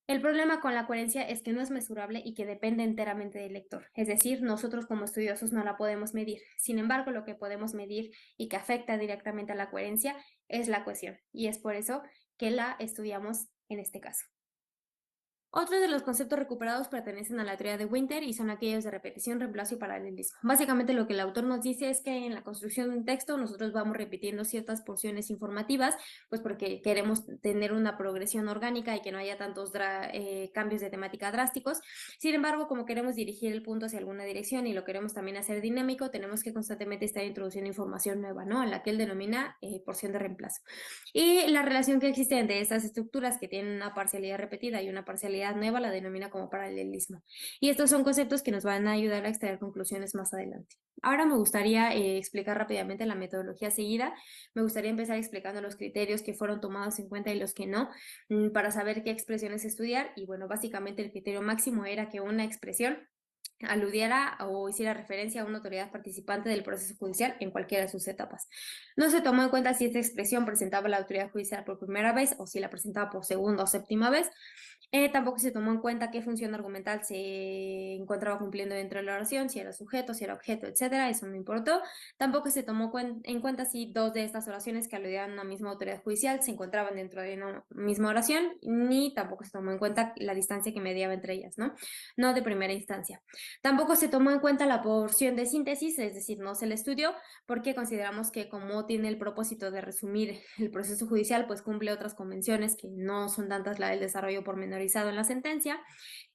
El problema con la coherencia es que no es mesurable y que depende enteramente del lector. Es decir, nosotros como estudiosos no la podemos medir. Sin embargo, lo que podemos medir y que afecta directamente a la coherencia es la cohesión. Y es por eso que la estudiamos en este caso. Otros de los conceptos recuperados pertenecen a la teoría de Winter y son aquellos de repetición, reemplazo y paralelismo. Básicamente lo que el autor nos dice es que en la construcción de un texto nosotros vamos repitiendo ciertas porciones informativas, pues porque queremos tener una progresión orgánica y que no haya tantos cambios de temática drásticos. Sin embargo, como queremos dirigir el punto hacia alguna dirección y lo queremos también hacer dinámico, tenemos que constantemente estar introduciendo información nueva, ¿no? A la que él denomina porción de reemplazo. Y la relación que existe entre estas estructuras que tienen una parcialidad repetida y una parcialidad nueva la denomina como paralelismo. Y estos son conceptos que nos van a ayudar a extraer conclusiones más adelante. Ahora me gustaría explicar rápidamente la metodología seguida. Me gustaría empezar explicando los criterios que fueron tomados en cuenta y los que no, para saber qué expresiones estudiar. Y bueno, básicamente el criterio máximo era que una expresión aludiera o hiciera referencia a una autoridad participante del proceso judicial en cualquiera de sus etapas. No se tomó en cuenta si esta expresión presentaba la autoridad judicial por primera vez o si la presentaba por segunda o séptima vez. Tampoco se tomó en cuenta qué función argumental se encontraba cumpliendo dentro de la oración, si era sujeto, si era objeto, etcétera. Eso no importó. Tampoco se tomó en cuenta si 2 de estas oraciones que aludían a una misma autoridad judicial se encontraban dentro de una misma oración, ni tampoco se tomó en cuenta la distancia que mediaba entre ellas, ¿no? No de primera instancia. Tampoco se tomó en cuenta la porción de síntesis, es decir, no se le estudió, porque consideramos que como tiene el propósito de resumir el proceso judicial, pues cumple otras convenciones que no son tantas la del desarrollo pormenorizado en la sentencia.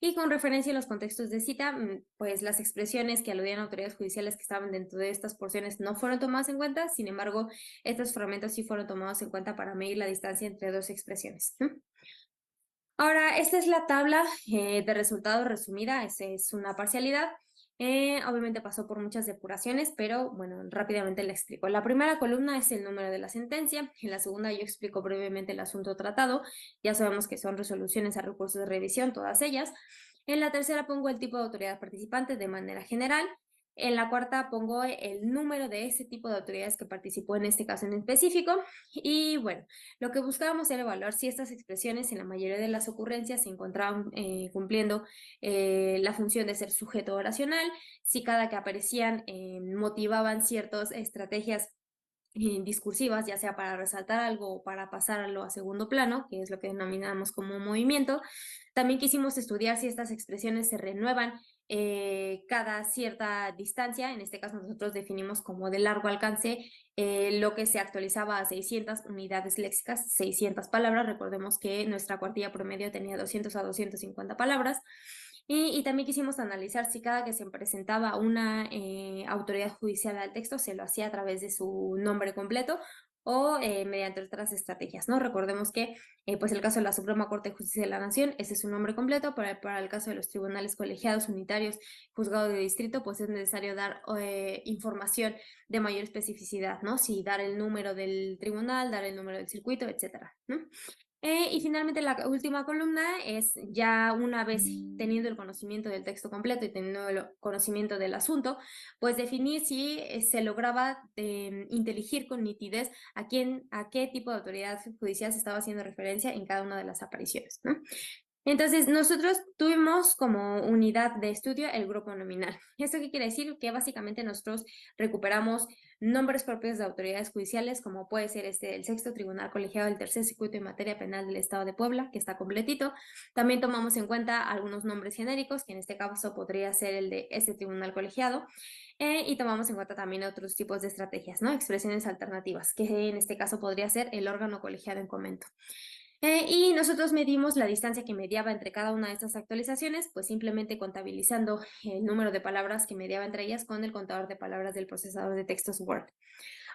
Y con referencia a los contextos de cita, pues las expresiones que aludían a autoridades judiciales que estaban dentro de estas porciones no fueron tomadas en cuenta. Sin embargo, estos fragmentos sí fueron tomados en cuenta para medir la distancia entre 2 expresiones. Ahora, esta es la tabla de resultados resumida, es una parcialidad. Obviamente pasó por muchas depuraciones, pero bueno, rápidamente la explico. La primera columna es el número de la sentencia, en la segunda yo explico brevemente el asunto tratado, ya sabemos que son resoluciones a recursos de revisión, todas ellas. En la tercera pongo el tipo de autoridad participante de manera general. En la cuarta pongo el número de ese tipo de autoridades que participó en este caso en específico. Y bueno, lo que buscábamos era evaluar si estas expresiones en la mayoría de las ocurrencias se encontraban cumpliendo la función de ser sujeto oracional, si cada que aparecían motivaban ciertas estrategias discursivas, ya sea para resaltar algo o para pasarlo a segundo plano, que es lo que denominamos como movimiento. También quisimos estudiar si estas expresiones se renuevan cada cierta distancia. En este caso nosotros definimos como de largo alcance lo que se actualizaba a 600 unidades léxicas, 600 palabras. Recordemos que nuestra cuartilla promedio tenía 200 a 250 palabras. Y también quisimos analizar si cada que se presentaba una autoridad judicial al texto se lo hacía a través de su nombre completo o mediante otras estrategias, ¿no? Recordemos que, pues el caso de la Suprema Corte de Justicia de la Nación, ese es su nombre completo, pero para el caso de los tribunales colegiados, unitarios, juzgado de distrito, pues es necesario dar información de mayor especificidad, ¿no? Sí, dar el número del tribunal, dar el número del circuito, etcétera, ¿no? Y finalmente la última columna es ya una vez teniendo el conocimiento del texto completo y teniendo el conocimiento del asunto, pues definir si se lograba inteligir con nitidez a qué tipo de autoridad judicial se estaba haciendo referencia en cada una de las apariciones, ¿no? Entonces, nosotros tuvimos como unidad de estudio el grupo nominal. ¿Esto qué quiere decir? Que básicamente nosotros recuperamos nombres propios de autoridades judiciales, como puede ser el Sexto Tribunal Colegiado del Tercer Circuito en Materia Penal del Estado de Puebla, que está completito. También tomamos en cuenta algunos nombres genéricos, que en este caso podría ser el de este Tribunal Colegiado, y tomamos en cuenta también otros tipos de estrategias, ¿no? Expresiones alternativas, que en este caso podría ser el órgano colegiado en comento. Y nosotros medimos la distancia que mediaba entre cada una de estas actualizaciones, pues simplemente contabilizando el número de palabras que mediaba entre ellas con el contador de palabras del procesador de textos Word.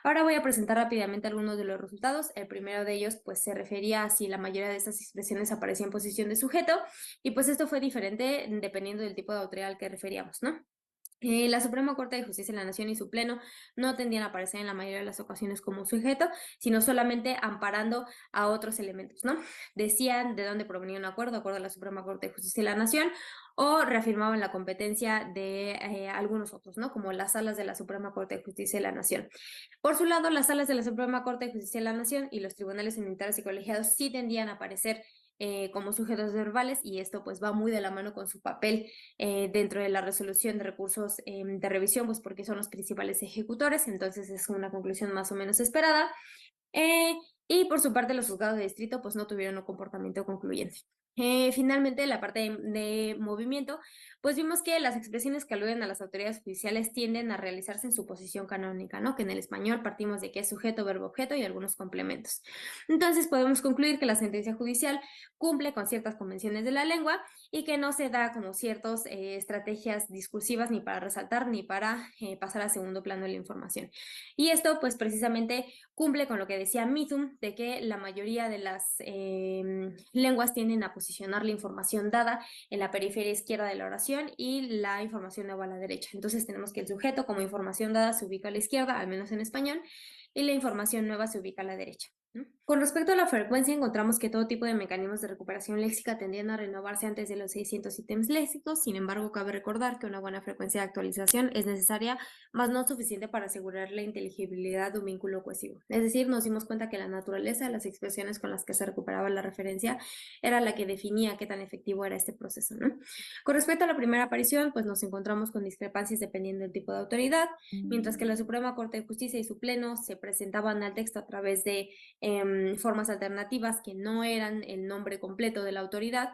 Ahora voy a presentar rápidamente algunos de los resultados. El primero de ellos pues se refería a si la mayoría de estas expresiones aparecía en posición de sujeto, y pues esto fue diferente dependiendo del tipo de autoridad al que referíamos, ¿no? La Suprema Corte de Justicia de la Nación y su Pleno no tendían a aparecer en la mayoría de las ocasiones como sujeto, sino solamente amparando a otros elementos, ¿no? Decían de dónde provenía un acuerdo, de acuerdo a la Suprema Corte de Justicia de la Nación, o reafirmaban la competencia de algunos otros, ¿no? Como las salas de la Suprema Corte de Justicia de la Nación. Por su lado, las salas de la Suprema Corte de Justicia de la Nación y los tribunales unitarios y colegiados sí tendían a aparecer como sujetos verbales, y esto pues va muy de la mano con su papel dentro de la resolución de recursos de revisión, pues porque son los principales ejecutores, entonces es una conclusión más o menos esperada. Y por su parte los juzgados de distrito pues no tuvieron un comportamiento concluyente. Finalmente, la parte de movimiento, pues vimos que las expresiones que aluden a las autoridades judiciales tienden a realizarse en su posición canónica, ¿no? Que en el español partimos de que es sujeto, verbo, objeto y algunos complementos. Entonces podemos concluir que la sentencia judicial cumple con ciertas convenciones de la lengua y que no se da como ciertas estrategias discursivas ni para resaltar ni para pasar a segundo plano de la información. Y esto pues precisamente cumple con lo que decía Mithun, de que la mayoría de las lenguas tienden a posicionar la información dada en la periferia izquierda de la oración y la información nueva a la derecha. Entonces tenemos que el sujeto como información dada se ubica a la izquierda, al menos en español, y la información nueva se ubica a la derecha, ¿no? Con respecto a la frecuencia, encontramos que todo tipo de mecanismos de recuperación léxica tendían a renovarse antes de los 600 ítems léxicos. Sin embargo, cabe recordar que una buena frecuencia de actualización es necesaria, mas no suficiente para asegurar la inteligibilidad de un vínculo cohesivo. Es decir, nos dimos cuenta que la naturaleza de las expresiones con las que se recuperaba la referencia era la que definía qué tan efectivo era este proceso, ¿no? Con respecto a la primera aparición, pues nos encontramos con discrepancias dependiendo del tipo de autoridad, mientras que la Suprema Corte de Justicia y su Pleno se presentaban al texto a través de formas alternativas que no eran el nombre completo de la autoridad.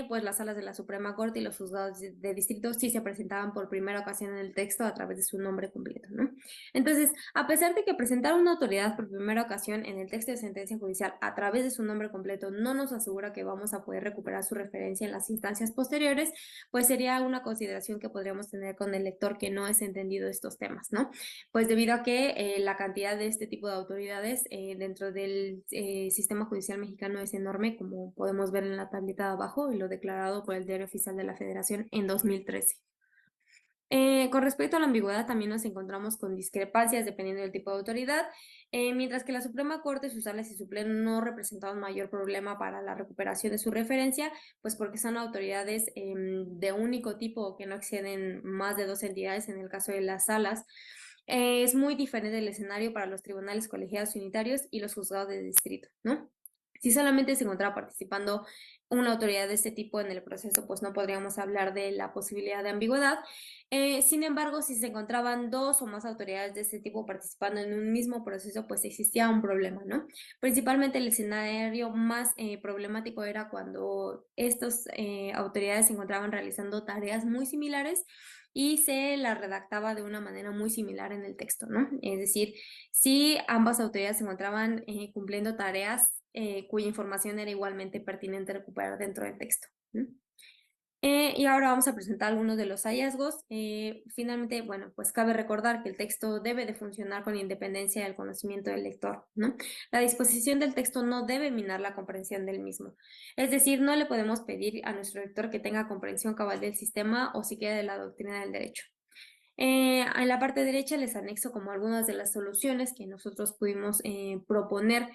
Pues las salas de la Suprema Corte y los juzgados de distrito sí se presentaban por primera ocasión en el texto a través de su nombre completo, ¿no? Entonces, a pesar de que presentar una autoridad por primera ocasión en el texto de sentencia judicial a través de su nombre completo no nos asegura que vamos a poder recuperar su referencia en las instancias posteriores, pues sería una consideración que podríamos tener con el lector que no es entendido estos temas, ¿no? Pues debido a que la cantidad de este tipo de autoridades dentro del sistema judicial mexicano es enorme, como podemos ver en la tablita de abajo, y lo declarado por el Diario Oficial de la Federación en 2013. Con respecto a la ambigüedad, también nos encontramos con discrepancias dependiendo del tipo de autoridad, mientras que la Suprema Corte, sus salas y su pleno no representaban mayor problema para la recuperación de su referencia, pues porque son autoridades de único tipo que no exceden más de 2 entidades en el caso de las salas. Es muy diferente el escenario para los tribunales colegiados unitarios y los juzgados de distrito, ¿no? Si solamente se encontraba participando una autoridad de este tipo en el proceso, pues no podríamos hablar de la posibilidad de ambigüedad. Sin embargo, si se encontraban 2 o más autoridades de este tipo participando en un mismo proceso, pues existía un problema, ¿no? Principalmente el escenario más problemático era cuando estas autoridades se encontraban realizando tareas muy similares y se la redactaba de una manera muy similar en el texto, ¿no? Es decir, si ambas autoridades se encontraban cumpliendo tareas cuya información era igualmente pertinente recuperar dentro del texto, ¿no? Y ahora vamos a presentar algunos de los hallazgos. Finalmente, bueno, pues cabe recordar que el texto debe de funcionar con independencia del conocimiento del lector, ¿no? La disposición del texto no debe minar la comprensión del mismo. Es decir, no le podemos pedir a nuestro lector que tenga comprensión cabal del sistema o siquiera de la doctrina del derecho. En la parte derecha les anexo como algunas de las soluciones que nosotros pudimos proponer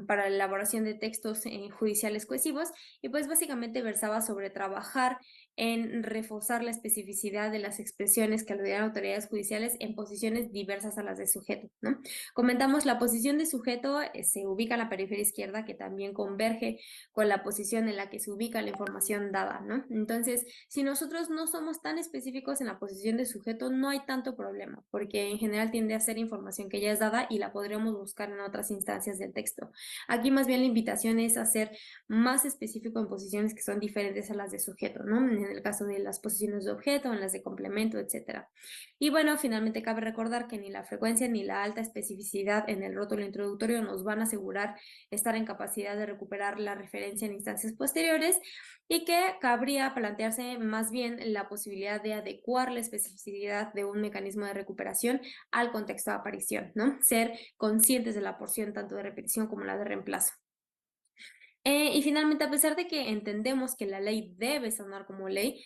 para la elaboración de textos judiciales cohesivos, y pues básicamente versaba sobre trabajar en reforzar la especificidad de las expresiones que aludían a autoridades judiciales en posiciones diversas a las de sujeto, ¿no? Comentamos la posición de sujeto se ubica en la periferia izquierda, que también converge con la posición en la que se ubica la información dada, ¿no? Entonces, si nosotros no somos tan específicos en la posición de sujeto, no hay tanto problema, porque en general tiende a ser información que ya es dada y la podríamos buscar en otras instancias del texto. Aquí más bien la invitación es a ser más específico en posiciones que son diferentes a las de sujeto, ¿no? En el caso de las posiciones de objeto, en las de complemento, etcétera. Y bueno, finalmente cabe recordar que ni la frecuencia ni la alta especificidad en el rótulo introductorio nos van a asegurar estar en capacidad de recuperar la referencia en instancias posteriores, y que cabría plantearse más bien la posibilidad de adecuar la especificidad de un mecanismo de recuperación al contexto de aparición, ¿no? Ser conscientes de la porción tanto de repetición como la de reemplazo. Y finalmente, a pesar de que entendemos que la ley debe sonar como ley,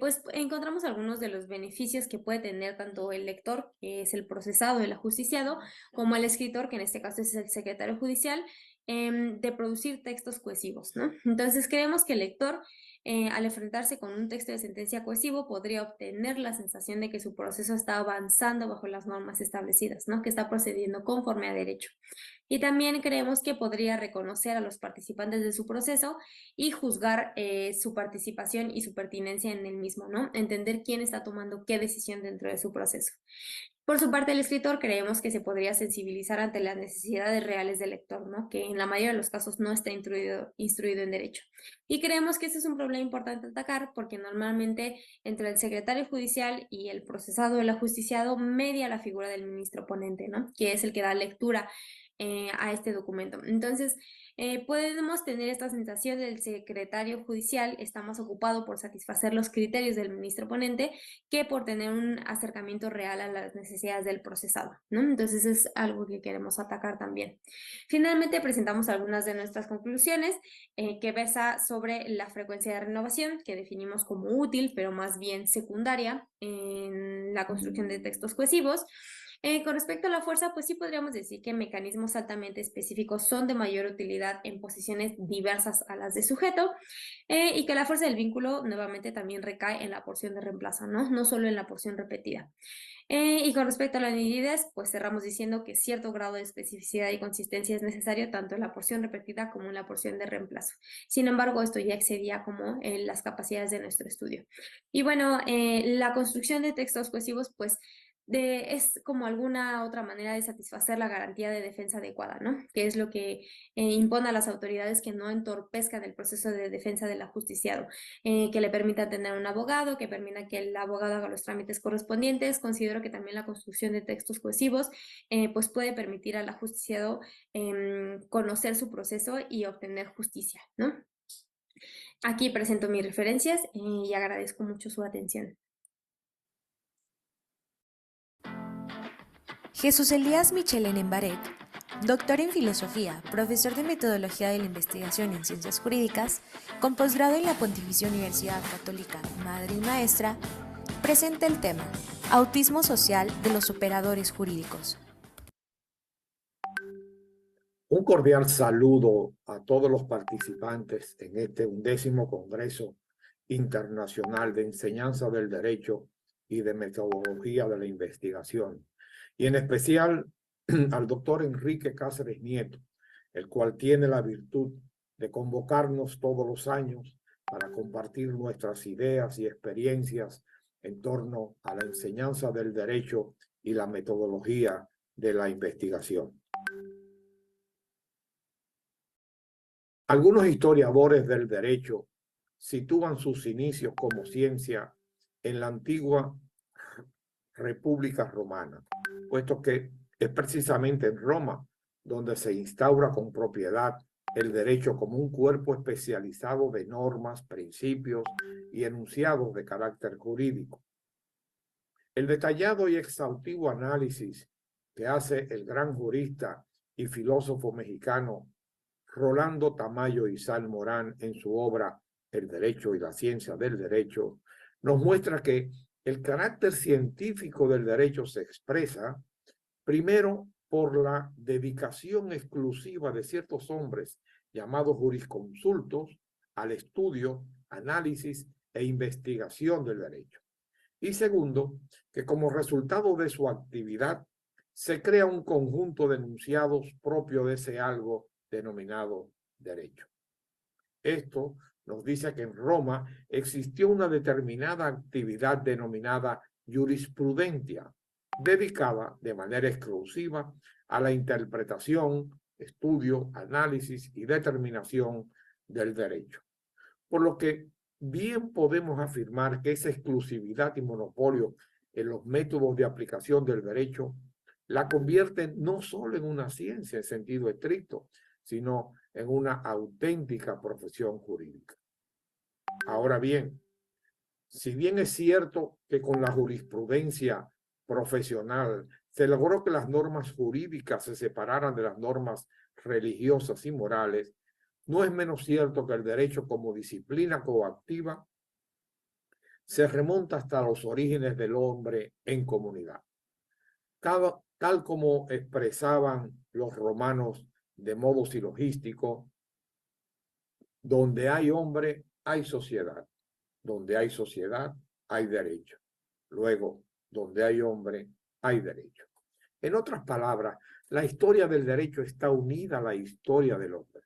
pues encontramos algunos de los beneficios que puede tener tanto el lector, que es el procesado, el ajusticiado, como el escritor, que en este caso es el secretario judicial, de producir textos cohesivos, ¿no? Entonces, creemos que el lector, al enfrentarse con un texto de sentencia cohesivo, podría obtener la sensación de que su proceso está avanzando bajo las normas establecidas, ¿no? Que está procediendo conforme a derecho. Y también creemos que podría reconocer a los participantes de su proceso y juzgar su participación y su pertinencia en el mismo, ¿no? Entender quién está tomando qué decisión dentro de su proceso. Por su parte, el escritor creemos que se podría sensibilizar ante las necesidades reales del lector, ¿no? Que en la mayoría de los casos no está instruido en derecho. Y creemos que ese es un problema importante a atacar, porque normalmente entre el secretario judicial y el procesado o el ajusticiado media la figura del ministro ponente, ¿no? Que es el que da lectura a este documento. Entonces, podemos tener esta sensación del secretario judicial está más ocupado por satisfacer los criterios del ministro ponente que por tener un acercamiento real a las necesidades del procesado, ¿no? Entonces es algo que queremos atacar también. Finalmente presentamos algunas de nuestras conclusiones que versa sobre la frecuencia de renovación, que definimos como útil, pero más bien secundaria en la construcción de textos cohesivos. Con respecto a la fuerza, pues sí podríamos decir que mecanismos altamente específicos son de mayor utilidad en posiciones diversas a las de sujeto, y que la fuerza del vínculo nuevamente también recae en la porción de reemplazo, ¿no? No solo en la porción repetida. Y con respecto a la nitidez, pues cerramos diciendo que cierto grado de especificidad y consistencia es necesario tanto en la porción repetida como en la porción de reemplazo. Sin embargo, esto ya excedía como las capacidades de nuestro estudio. Y bueno, la construcción de textos cohesivos, pues es como alguna otra manera de satisfacer la garantía de defensa adecuada, ¿no? Que es lo que impone a las autoridades que no entorpezcan el proceso de defensa del ajusticiado, que le permita tener un abogado, que permita que el abogado haga los trámites correspondientes. Considero que también la construcción de textos cohesivos pues puede permitir al ajusticiado conocer su proceso y obtener justicia, ¿no? Aquí presento mis referencias y agradezco mucho su atención. Jesús Elías Michelén Embarek, doctor en filosofía, profesor de metodología de la investigación en ciencias jurídicas, con posgrado en la Pontificia Universidad Católica Madre y Maestra, presenta el tema Autismo social de los operadores jurídicos. Un cordial saludo a todos los participantes en este 11º Congreso Internacional de Enseñanza del Derecho y de Metodología de la Investigación, y en especial al doctor Enrique Cáceres Nieto, el cual tiene la virtud de convocarnos todos los años para compartir nuestras ideas y experiencias en torno a la enseñanza del derecho y la metodología de la investigación. Algunos historiadores del derecho sitúan sus inicios como ciencia en la antigua República Romana, puesto que es precisamente en Roma donde se instaura con propiedad el derecho como un cuerpo especializado de normas, principios y enunciados de carácter jurídico. El detallado y exhaustivo análisis que hace el gran jurista y filósofo mexicano Rolando Tamayo y Sal Morán en su obra El Derecho y la Ciencia del Derecho, nos muestra que el carácter científico del derecho se expresa primero por la dedicación exclusiva de ciertos hombres llamados jurisconsultos al estudio, análisis e investigación del derecho. Y segundo, que como resultado de su actividad se crea un conjunto de enunciados propio de ese algo denominado derecho. Esto nos dice que en Roma existió una determinada actividad denominada jurisprudencia, dedicada de manera exclusiva a la interpretación, estudio, análisis y determinación del derecho. Por lo que bien podemos afirmar que esa exclusividad y monopolio en los métodos de aplicación del derecho la convierte no solo en una ciencia en sentido estricto, sino en una auténtica profesión jurídica. Ahora bien, si bien es cierto que con la jurisprudencia profesional se logró que las normas jurídicas se separaran de las normas religiosas y morales, no es menos cierto que el derecho como disciplina coactiva se remonta hasta los orígenes del hombre en comunidad. Tal como expresaban los romanos de modo silogístico, donde hay hombre, hay sociedad. Donde hay sociedad, hay derecho. Luego, donde hay hombre, hay derecho. En otras palabras, la historia del derecho está unida a la historia del hombre.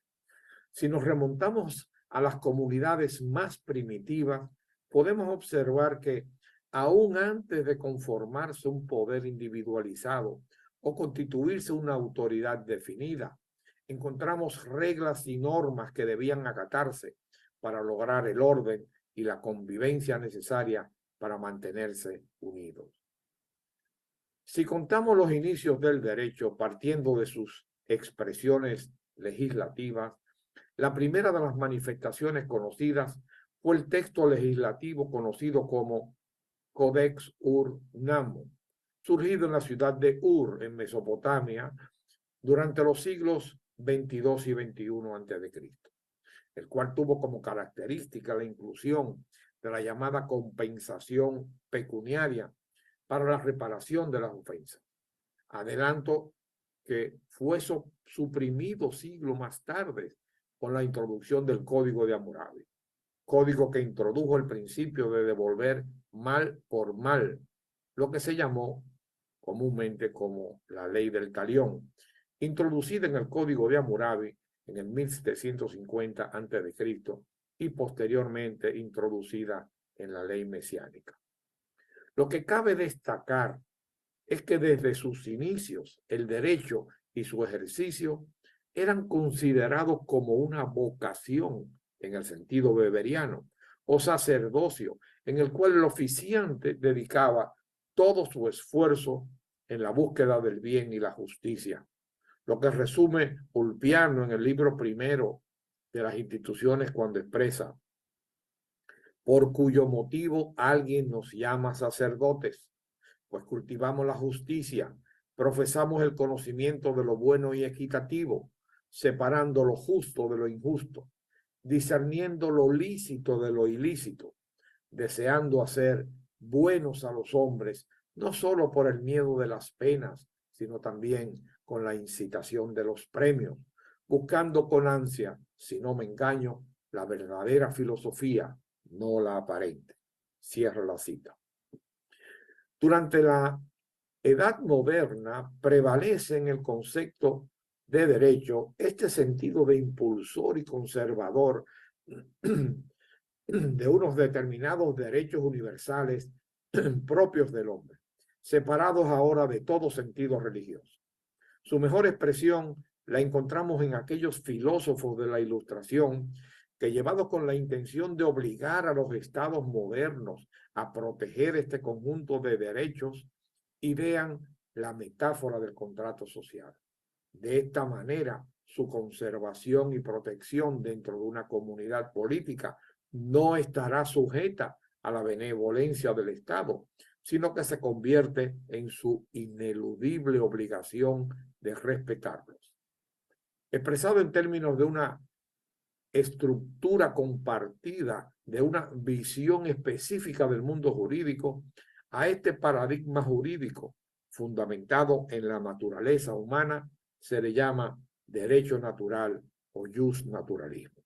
Si nos remontamos a las comunidades más primitivas, podemos observar que aún antes de conformarse un poder individualizado o constituirse una autoridad definida, encontramos reglas y normas que debían acatarse para lograr el orden y la convivencia necesaria para mantenerse unidos. Si contamos los inicios del derecho partiendo de sus expresiones legislativas, la primera de las manifestaciones conocidas fue el texto legislativo conocido como Codex Ur-Nammu, surgido en la ciudad de Ur, en Mesopotamia, durante los siglos 22 y 21 a.C., el cual tuvo como característica la inclusión de la llamada compensación pecuniaria para la reparación de las ofensas. Adelanto que fue suprimido siglo más tarde con la introducción del Código de Hammurabi, código que introdujo el principio de devolver mal por mal, lo que se llamó comúnmente como la ley del talión, introducida en el Código de Hammurabi en el 1750 a.C. y posteriormente introducida en la ley mesiánica. Lo que cabe destacar es que desde sus inicios el derecho y su ejercicio eran considerados como una vocación en el sentido weberiano o sacerdocio en el cual el oficiante dedicaba todo su esfuerzo en la búsqueda del bien y la justicia, lo que resume Ulpiano en el libro primero de las instituciones cuando expresa: por cuyo motivo alguien nos llama sacerdotes, pues cultivamos la justicia, profesamos el conocimiento de lo bueno y equitativo, separando lo justo de lo injusto, discerniendo lo lícito de lo ilícito, deseando hacer buenos a los hombres, no solo por el miedo de las penas, sino también con la incitación de los premios, buscando con ansia, si no me engaño, la verdadera filosofía, no la aparente. Cierro la cita. Durante la Edad Moderna prevalece en el concepto de derecho este sentido de impulsor y conservador de unos determinados derechos universales propios del hombre, separados ahora de todo sentido religioso. Su mejor expresión la encontramos en aquellos filósofos de la Ilustración que, llevados con la intención de obligar a los estados modernos a proteger este conjunto de derechos, idean la metáfora del contrato social. De esta manera, su conservación y protección dentro de una comunidad política no estará sujeta a la benevolencia del Estado, sino que se convierte en su ineludible obligación de respetarlos. Expresado en términos de una estructura compartida, de una visión específica del mundo jurídico, a este paradigma jurídico fundamentado en la naturaleza humana se le llama derecho natural o jus naturalismo.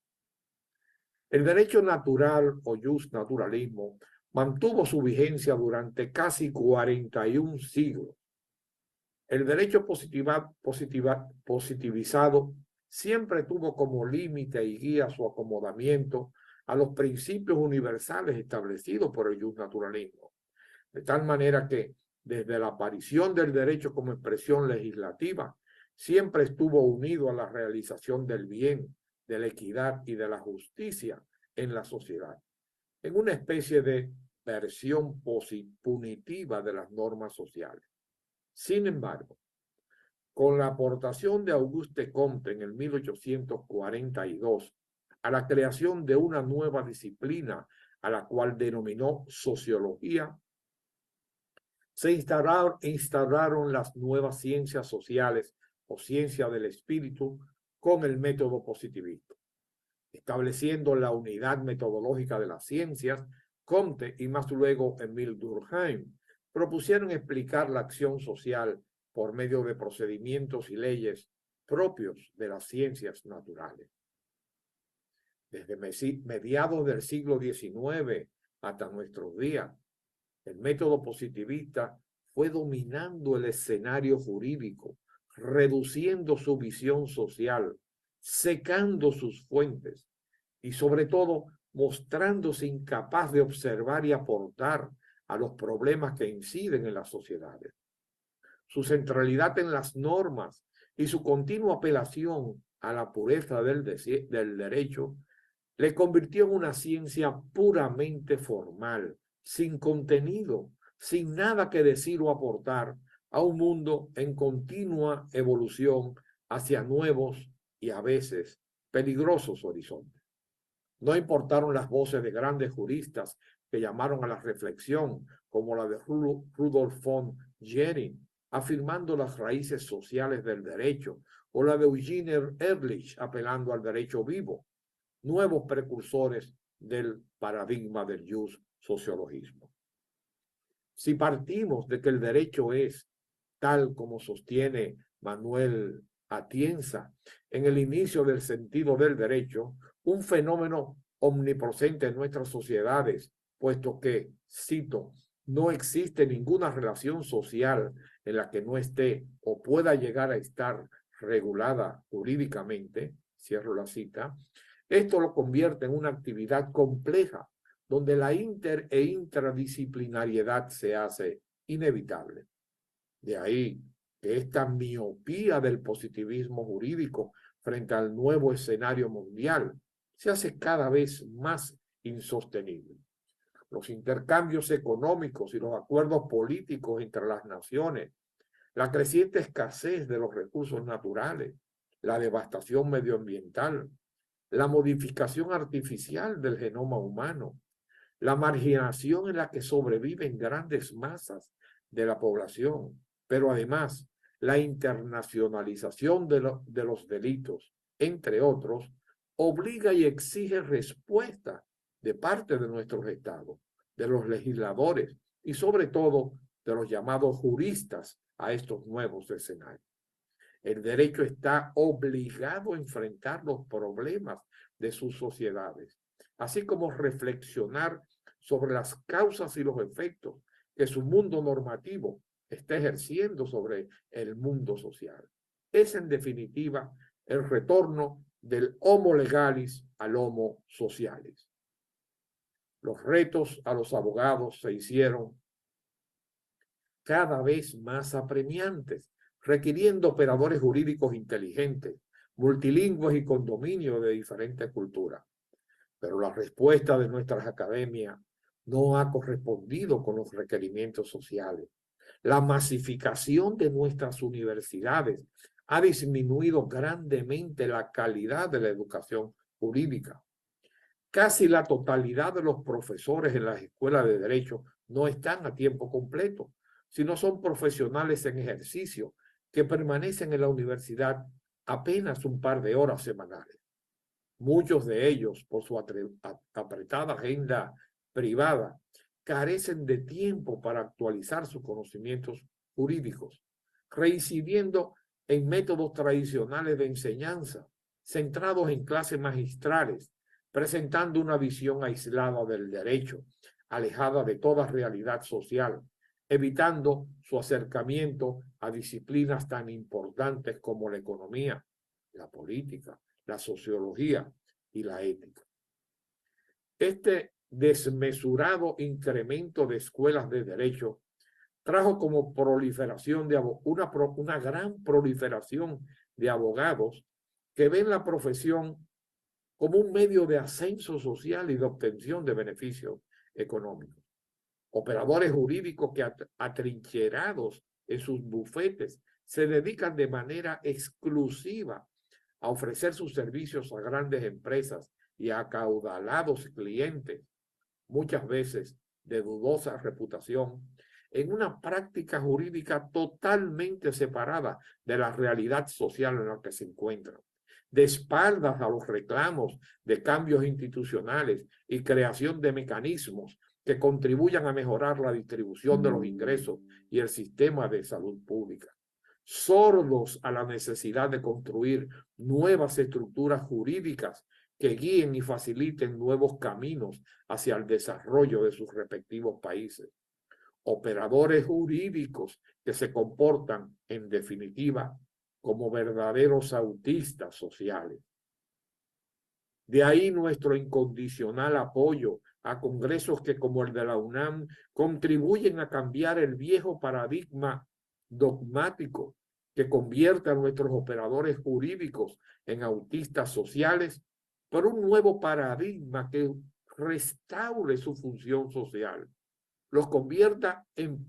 El derecho natural o jus naturalismo mantuvo su vigencia durante casi 41 siglos. El derecho positivizado siempre tuvo como límite y guía su acomodamiento a los principios universales establecidos por el justnaturalismo, de tal manera que desde la aparición del derecho como expresión legislativa siempre estuvo unido a la realización del bien, de la equidad y de la justicia en la sociedad, en una especie de versión punitiva de las normas sociales. Sin embargo, con la aportación de Auguste Comte en el 1842 a la creación de una nueva disciplina a la cual denominó sociología, se instauraron las nuevas ciencias sociales o ciencia del espíritu con el método positivista. Estableciendo la unidad metodológica de las ciencias, Comte y más luego Émile Durkheim propusieron explicar la acción social por medio de procedimientos y leyes propios de las ciencias naturales. Desde mediados del siglo XIX hasta nuestros días, el método positivista fue dominando el escenario jurídico, reduciendo su visión social, secando sus fuentes y sobre todo mostrándose incapaz de observar y aportar a los problemas que inciden en las sociedades. Su centralidad en las normas y su continua apelación a la pureza del derecho le convirtió en una ciencia puramente formal, sin contenido, sin nada que decir o aportar a un mundo en continua evolución hacia nuevos y a veces peligrosos horizontes. No importaron las voces de grandes juristas que llamaron a la reflexión, como la de Rudolf von Jhering, afirmando las raíces sociales del derecho, o la de Eugene Ehrlich, apelando al derecho vivo, nuevos precursores del paradigma del jus sociologismo. Si partimos de que el derecho es, tal como sostiene Manuel Atienza, en el inicio del sentido del derecho, un fenómeno omnipresente en nuestras sociedades, puesto que, cito, no existe ninguna relación social en la que no esté o pueda llegar a estar regulada jurídicamente, cierro la cita, esto lo convierte en una actividad compleja, donde la intradisciplinariedad se hace inevitable. De ahí que esta miopía del positivismo jurídico frente al nuevo escenario mundial se hace cada vez más insostenible. Los intercambios económicos y los acuerdos políticos entre las naciones, la creciente escasez de los recursos naturales, la devastación medioambiental, la modificación artificial del genoma humano, la marginación en la que sobreviven grandes masas de la población, pero además la internacionalización de los delitos, entre otros, obliga y exige respuesta de parte de nuestros estados, de los legisladores y sobre todo de los llamados juristas a estos nuevos escenarios. El derecho está obligado a enfrentar los problemas de sus sociedades, así como reflexionar sobre las causas y los efectos que su mundo normativo está ejerciendo sobre el mundo social. Es, en definitiva, el retorno del homo legalis al homo socialis. Los retos a los abogados se hicieron cada vez más apremiantes, requiriendo operadores jurídicos inteligentes, multilingües y con dominio de diferentes culturas. Pero la respuesta de nuestras academias no ha correspondido con los requerimientos sociales. La masificación de nuestras universidades ha disminuido grandemente la calidad de la educación jurídica. Casi la totalidad de los profesores en las escuelas de derecho no están a tiempo completo, sino son profesionales en ejercicio que permanecen en la universidad apenas un par de horas semanales. Muchos de ellos, por su apretada agenda privada, carecen de tiempo para actualizar sus conocimientos jurídicos, reincidiendo en métodos tradicionales de enseñanza, centrados en clases magistrales, presentando una visión aislada del derecho, alejada de toda realidad social, evitando su acercamiento a disciplinas tan importantes como la economía, la política, la sociología y la ética. Este desmesurado incremento de escuelas de derecho trajo como proliferación de una gran proliferación de abogados que ven la profesión como un medio de ascenso social y de obtención de beneficios económicos. Operadores jurídicos que atrincherados en sus bufetes se dedican de manera exclusiva a ofrecer sus servicios a grandes empresas y a acaudalados clientes, muchas veces de dudosa reputación, en una práctica jurídica totalmente separada de la realidad social en la que se encuentran, de espaldas a los reclamos de cambios institucionales y creación de mecanismos que contribuyan a mejorar la distribución de los ingresos y el sistema de salud pública. Sordos a la necesidad de construir nuevas estructuras jurídicas que guíen y faciliten nuevos caminos hacia el desarrollo de sus respectivos países. Operadores jurídicos que se comportan, en definitiva, como verdaderos autistas sociales. De ahí nuestro incondicional apoyo a congresos que, como el de la UNAM, contribuyen a cambiar el viejo paradigma dogmático que convierte a nuestros operadores jurídicos en autistas sociales por un nuevo paradigma que restaure su función social, los convierta en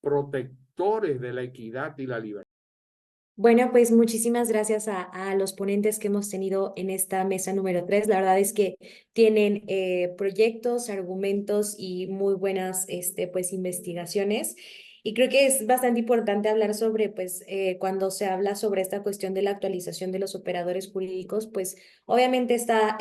protectores de la equidad y la libertad. Bueno, pues muchísimas gracias a los ponentes que hemos tenido en esta mesa número 3. La verdad es que tienen proyectos, argumentos y muy buenas pues, investigaciones. Y creo que es bastante importante hablar sobre, pues, cuando se habla sobre esta cuestión de la actualización de los operadores jurídicos, pues, obviamente está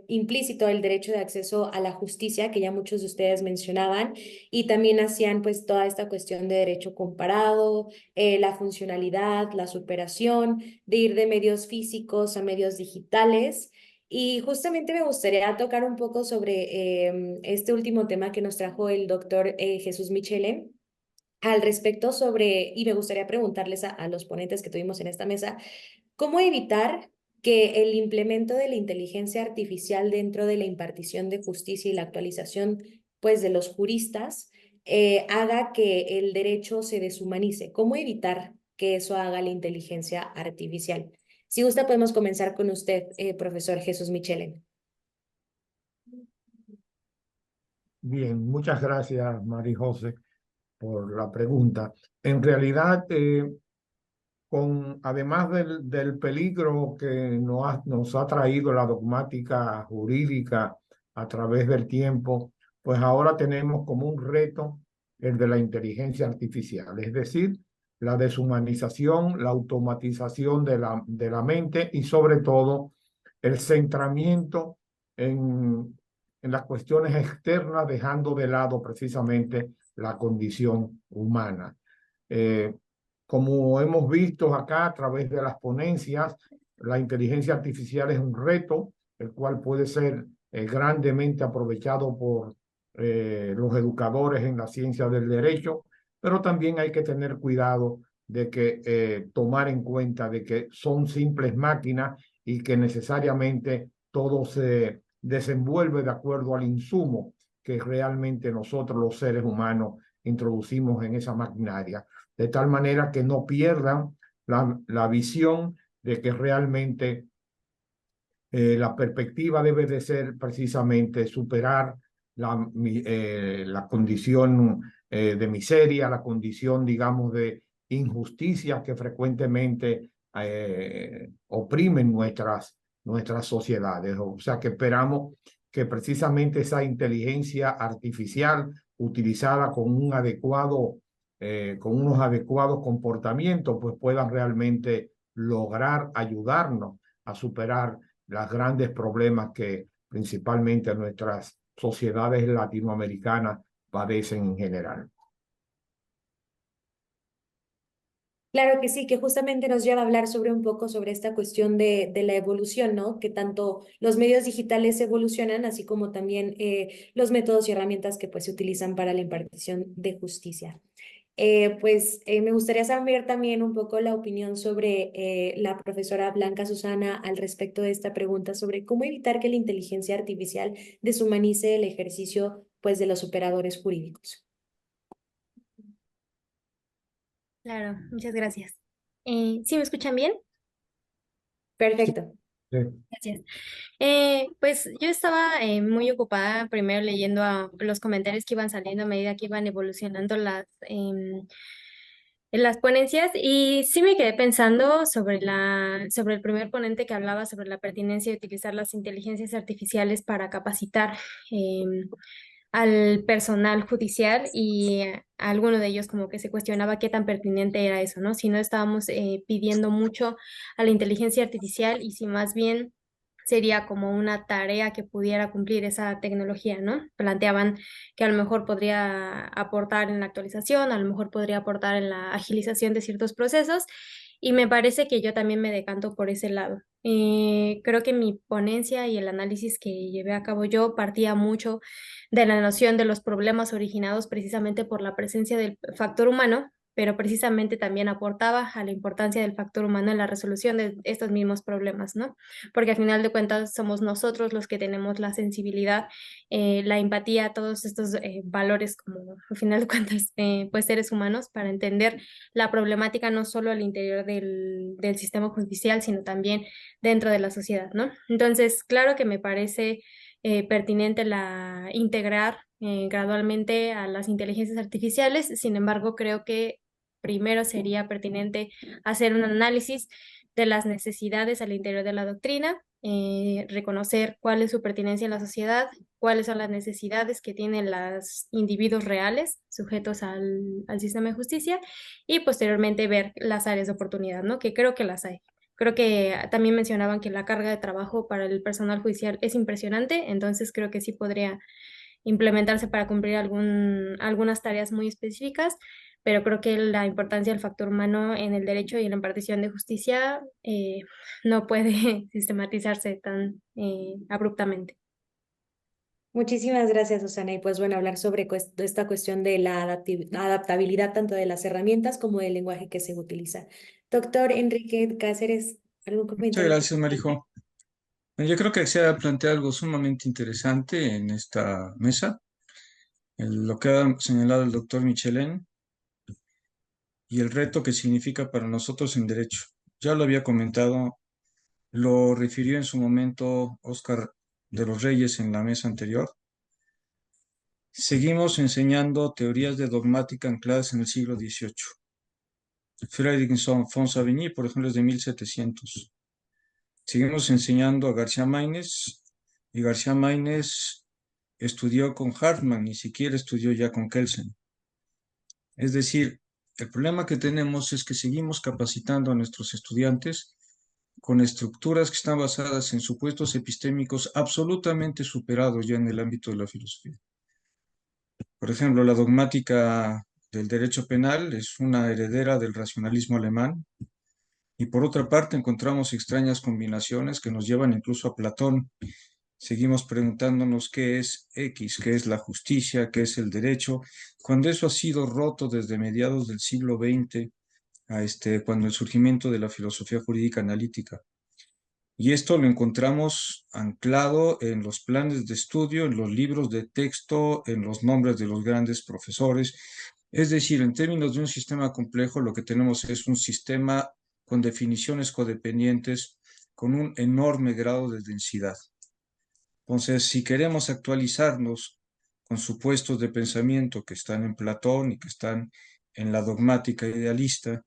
implícito el derecho de acceso a la justicia, que ya muchos de ustedes mencionaban, y también hacían, pues, toda esta cuestión de derecho comparado, la funcionalidad, la superación, de ir de medios físicos a medios digitales. Y justamente me gustaría tocar un poco sobre este último tema que nos trajo el doctor Jesús Michelen al respecto sobre, y me gustaría preguntarles a los ponentes que tuvimos en esta mesa, ¿cómo evitar que el implemento de la inteligencia artificial dentro de la impartición de justicia y la actualización, pues, de los juristas haga que el derecho se deshumanice? ¿Cómo evitar que eso haga la inteligencia artificial? Si gusta, podemos comenzar con usted, profesor Jesús Michelen. Bien, muchas gracias, María José, por la pregunta. En realidad, además del peligro que nos ha traído la dogmática jurídica a través del tiempo, pues ahora tenemos como un reto el de la inteligencia artificial, es decir, la deshumanización, la automatización de la mente y sobre todo el centramiento en las cuestiones externas, dejando de lado precisamente la condición humana. Como hemos visto acá a través de las ponencias, la inteligencia artificial es un reto, el cual puede ser grandemente aprovechado por los educadores en la ciencia del derecho, pero también hay que tener cuidado de que tomar en cuenta de que son simples máquinas y que necesariamente todo se desenvuelve de acuerdo al insumo que realmente nosotros los seres humanos introducimos en esa maquinaria, de tal manera que no pierdan la visión de que realmente la perspectiva debe de ser precisamente superar la condición de miseria, la condición, digamos, de injusticia que frecuentemente oprimen nuestras nuestras sociedades. O sea que esperamos que precisamente esa inteligencia artificial utilizada con un con unos adecuados comportamientos, pues puedan realmente lograr ayudarnos a superar los grandes problemas que principalmente nuestras sociedades latinoamericanas padecen en general. Claro que sí, que justamente nos lleva a hablar sobre un poco sobre esta cuestión de la evolución, ¿no? Que tanto los medios digitales evolucionan, así como también los métodos y herramientas que pues se utilizan para la impartición de justicia. Me gustaría saber también un poco la opinión sobre la profesora Blanca Susana al respecto de esta pregunta sobre cómo evitar que la inteligencia artificial deshumanice el ejercicio pues de los operadores jurídicos. Claro, muchas gracias. ¿Sí me escuchan bien? Perfecto. Sí. Gracias. Pues yo estaba muy ocupada primero leyendo los comentarios que iban saliendo a medida que iban evolucionando en las ponencias y sí me quedé pensando sobre el primer ponente que hablaba sobre la pertinencia de utilizar las inteligencias artificiales para capacitar al personal judicial y a alguno de ellos como que se cuestionaba qué tan pertinente era eso, ¿no? Si no estábamos pidiendo mucho a la inteligencia artificial y si más bien sería como una tarea que pudiera cumplir esa tecnología, ¿no? Planteaban que a lo mejor podría aportar en la actualización, a lo mejor podría aportar en la agilización de ciertos procesos, y me parece que yo también me decanto por ese lado. Creo que mi ponencia y el análisis que llevé a cabo yo partía mucho de la noción de los problemas originados precisamente por la presencia del factor humano, pero precisamente también aportaba a la importancia del factor humano en la resolución de estos mismos problemas, ¿no? Porque al final de cuentas somos nosotros los que tenemos la sensibilidad, la empatía, todos estos valores como al final de cuentas pues seres humanos para entender la problemática no solo al interior del sistema judicial, sino también dentro de la sociedad, ¿no? Entonces, claro que me parece pertinente integrar gradualmente a las inteligencias artificiales, sin embargo, creo que primero sería pertinente hacer un análisis de las necesidades al interior de la doctrina, reconocer cuál es su pertinencia en la sociedad, cuáles son las necesidades que tienen los individuos reales sujetos al sistema de justicia y posteriormente ver las áreas de oportunidad, ¿no? Que creo que las hay. Creo que también mencionaban que la carga de trabajo para el personal judicial es impresionante, entonces creo que sí podría implementarse para cumplir algunas tareas muy específicas, pero creo que la importancia del factor humano en el derecho y en la impartición de justicia no puede sistematizarse tan abruptamente. Muchísimas gracias, Susana. Y pues bueno, hablar sobre esta cuestión de la adaptabilidad tanto de las herramientas como del lenguaje que se utiliza. Doctor Enrique Cáceres, ¿algún Muchas comentario? gracias, Marijo. Yo creo que se ha planteado algo sumamente interesante en esta mesa, lo que ha señalado el doctor Michelén y el reto que significa para nosotros en derecho. Ya lo había comentado, lo refirió en su momento Óscar de los Reyes en la mesa anterior. Seguimos enseñando teorías de dogmática ancladas en el siglo XVIII. Frédéric Pont-Savigny, por ejemplo, es de 1700. Seguimos enseñando a García Maínez, y García Maínez estudió con Hartmann, ni siquiera estudió ya con Kelsen. Es decir, el problema que tenemos es que seguimos capacitando a nuestros estudiantes con estructuras que están basadas en supuestos epistémicos absolutamente superados ya en el ámbito de la filosofía. Por ejemplo, la dogmática del derecho penal es una heredera del racionalismo alemán, y por otra parte encontramos extrañas combinaciones que nos llevan incluso a Platón. Seguimos preguntándonos qué es X, qué es la justicia, qué es el derecho, cuando eso ha sido roto desde mediados del siglo XX, cuando el surgimiento de la filosofía jurídica analítica. Y esto lo encontramos anclado en los planes de estudio, en los libros de texto, en los nombres de los grandes profesores. Es decir, en términos de un sistema complejo, lo que tenemos es un sistema con definiciones codependientes, con un enorme grado de densidad. Entonces, si queremos actualizarnos con supuestos de pensamiento que están en Platón y que están en la dogmática idealista,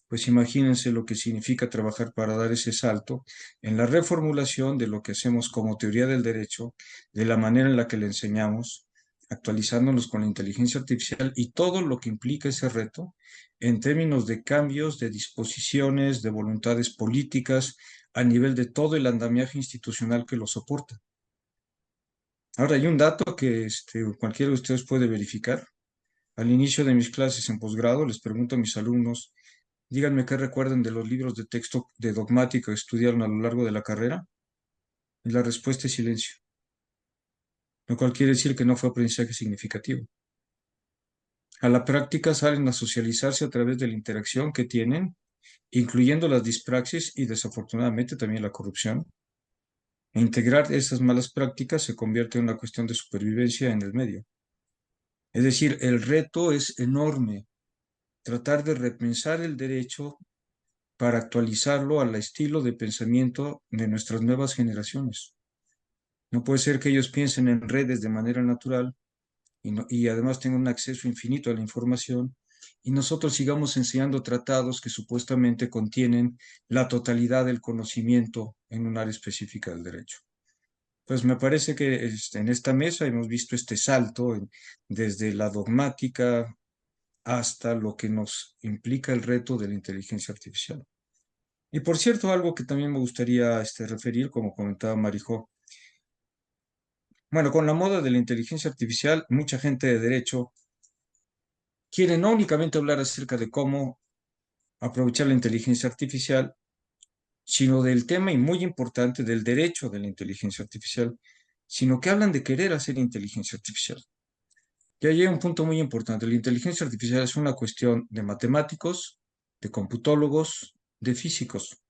pues imagínense lo que significa trabajar para dar ese salto en la reformulación de lo que hacemos como teoría del derecho, de la manera en la que le enseñamos, actualizándonos con la inteligencia artificial y todo lo que implica ese reto en términos de cambios, de disposiciones, de voluntades políticas, a nivel de todo el andamiaje institucional que lo soporta. Ahora, hay un dato que cualquiera de ustedes puede verificar. Al inicio de mis clases en posgrado, les pregunto a mis alumnos, díganme qué recuerdan de los libros de texto de dogmática que estudiaron a lo largo de la carrera. Y la respuesta es silencio. Lo cual quiere decir que no fue aprendizaje significativo. A la práctica salen a socializarse a través de la interacción que tienen, incluyendo las dispraxis y desafortunadamente también la corrupción. E integrar esas malas prácticas se convierte en una cuestión de supervivencia en el medio. Es decir, el reto es enorme. Tratar de repensar el derecho para actualizarlo al estilo de pensamiento de nuestras nuevas generaciones. No puede ser que ellos piensen en redes de manera natural y además tengan un acceso infinito a la información y nosotros sigamos enseñando tratados que supuestamente contienen la totalidad del conocimiento en un área específica del derecho. Pues me parece que en esta mesa hemos visto este salto desde la dogmática hasta lo que nos implica el reto de la inteligencia artificial. Y por cierto, algo que también me gustaría referir, como comentaba Marijó, bueno, con la moda de la inteligencia artificial, mucha gente de derecho quiere no únicamente hablar acerca de cómo aprovechar la inteligencia artificial, sino del tema y muy importante del derecho de la inteligencia artificial, sino que hablan de querer hacer inteligencia artificial. Y ahí hay un punto muy importante. La inteligencia artificial es una cuestión de matemáticos, de computólogos, de físicos.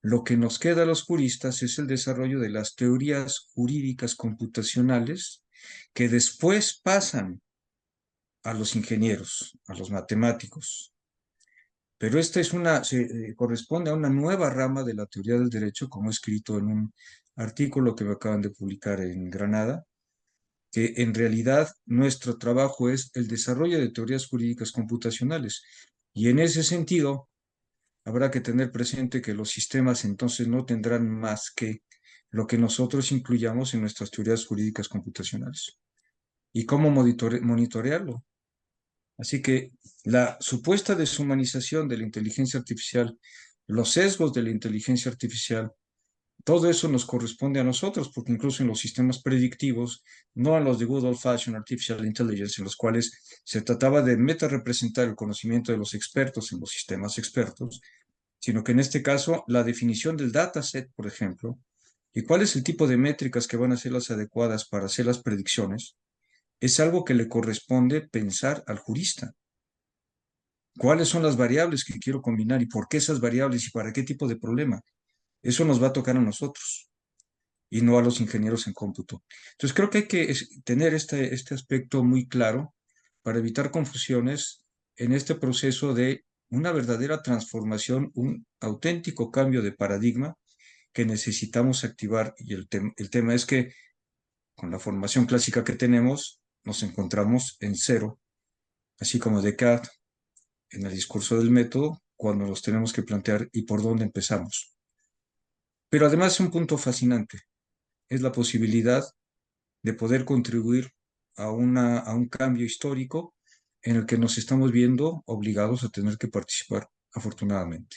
Lo que nos queda a los juristas es el desarrollo de las teorías jurídicas computacionales que después pasan a los ingenieros, a los matemáticos. Pero esta corresponde a una nueva rama de la teoría del derecho, como he escrito en un artículo que me acaban de publicar en Granada, que en realidad nuestro trabajo es el desarrollo de teorías jurídicas computacionales. Y en ese sentido, habrá que tener presente que los sistemas entonces no tendrán más que lo que nosotros incluyamos en nuestras teorías jurídicas computacionales. ¿Y cómo monitorearlo? Así que la supuesta deshumanización de la inteligencia artificial, los sesgos de la inteligencia artificial, todo eso nos corresponde a nosotros, porque incluso en los sistemas predictivos, no en los de Good Old Fashioned Artificial Intelligence, en los cuales se trataba de meta-representar el conocimiento de los expertos en los sistemas expertos, sino que en este caso la definición del dataset, por ejemplo, y cuál es el tipo de métricas que van a ser las adecuadas para hacer las predicciones, es algo que le corresponde pensar al jurista. ¿Cuáles son las variables que quiero combinar y por qué esas variables y para qué tipo de problema? Eso nos va a tocar a nosotros y no a los ingenieros en cómputo. Entonces creo que hay que tener este aspecto muy claro para evitar confusiones en este proceso de una verdadera transformación, un auténtico cambio de paradigma que necesitamos activar. Y el tema es que con la formación clásica que tenemos, nos encontramos en cero, así como Descartes en el discurso del método, cuando nos tenemos que plantear y por dónde empezamos. Pero además un punto fascinante es la posibilidad de poder contribuir a un cambio histórico en el que nos estamos viendo obligados a tener que participar, afortunadamente.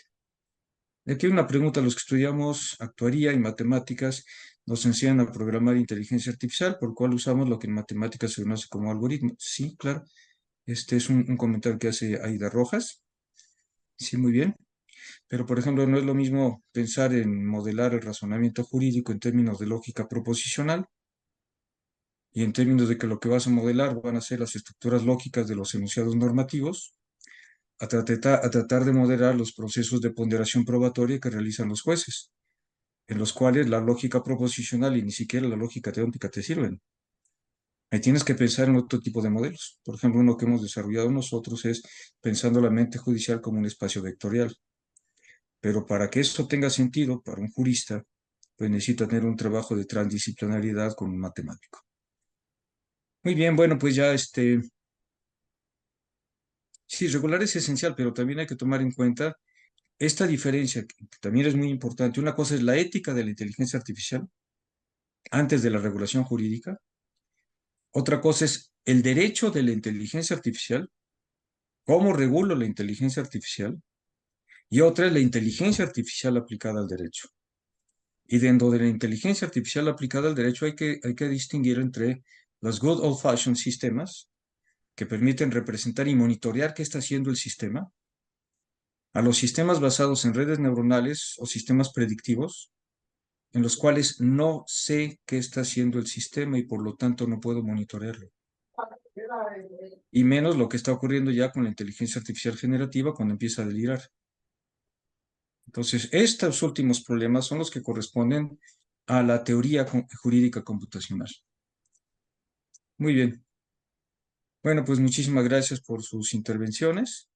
Aquí una pregunta: los que estudiamos actuaría y matemáticas nos enseñan a programar inteligencia artificial, por lo cual usamos lo que en matemáticas se conoce como algoritmo. Sí, claro. Este es un comentario que hace Aida Rojas. Sí, muy bien. Pero, por ejemplo, no es lo mismo pensar en modelar el razonamiento jurídico en términos de lógica proposicional y en términos de que lo que vas a modelar van a ser las estructuras lógicas de los enunciados normativos, a tratar de modelar los procesos de ponderación probatoria que realizan los jueces, en los cuales la lógica proposicional y ni siquiera la lógica teórica te sirven. Ahí tienes que pensar en otro tipo de modelos. Por ejemplo, uno que hemos desarrollado nosotros es pensando la mente judicial como un espacio vectorial. Pero para que eso tenga sentido para un jurista, pues necesita tener un trabajo de transdisciplinaridad con un matemático. Muy bien, bueno, pues ya Sí, regular es esencial, pero también hay que tomar en cuenta esta diferencia, que también es muy importante. Una cosa es la ética de la inteligencia artificial antes de la regulación jurídica. Otra cosa es el derecho de la inteligencia artificial, cómo regulo la inteligencia artificial. Y otra es la inteligencia artificial aplicada al derecho. Y dentro de la inteligencia artificial aplicada al derecho hay que distinguir entre los good old-fashioned sistemas, que permiten representar y monitorear qué está haciendo el sistema, a los sistemas basados en redes neuronales o sistemas predictivos, en los cuales no sé qué está haciendo el sistema y por lo tanto no puedo monitorearlo. Y menos lo que está ocurriendo ya con la inteligencia artificial generativa cuando empieza a delirar. Entonces, estos últimos problemas son los que corresponden a la teoría jurídica computacional. Muy bien. Bueno, pues muchísimas gracias por sus intervenciones.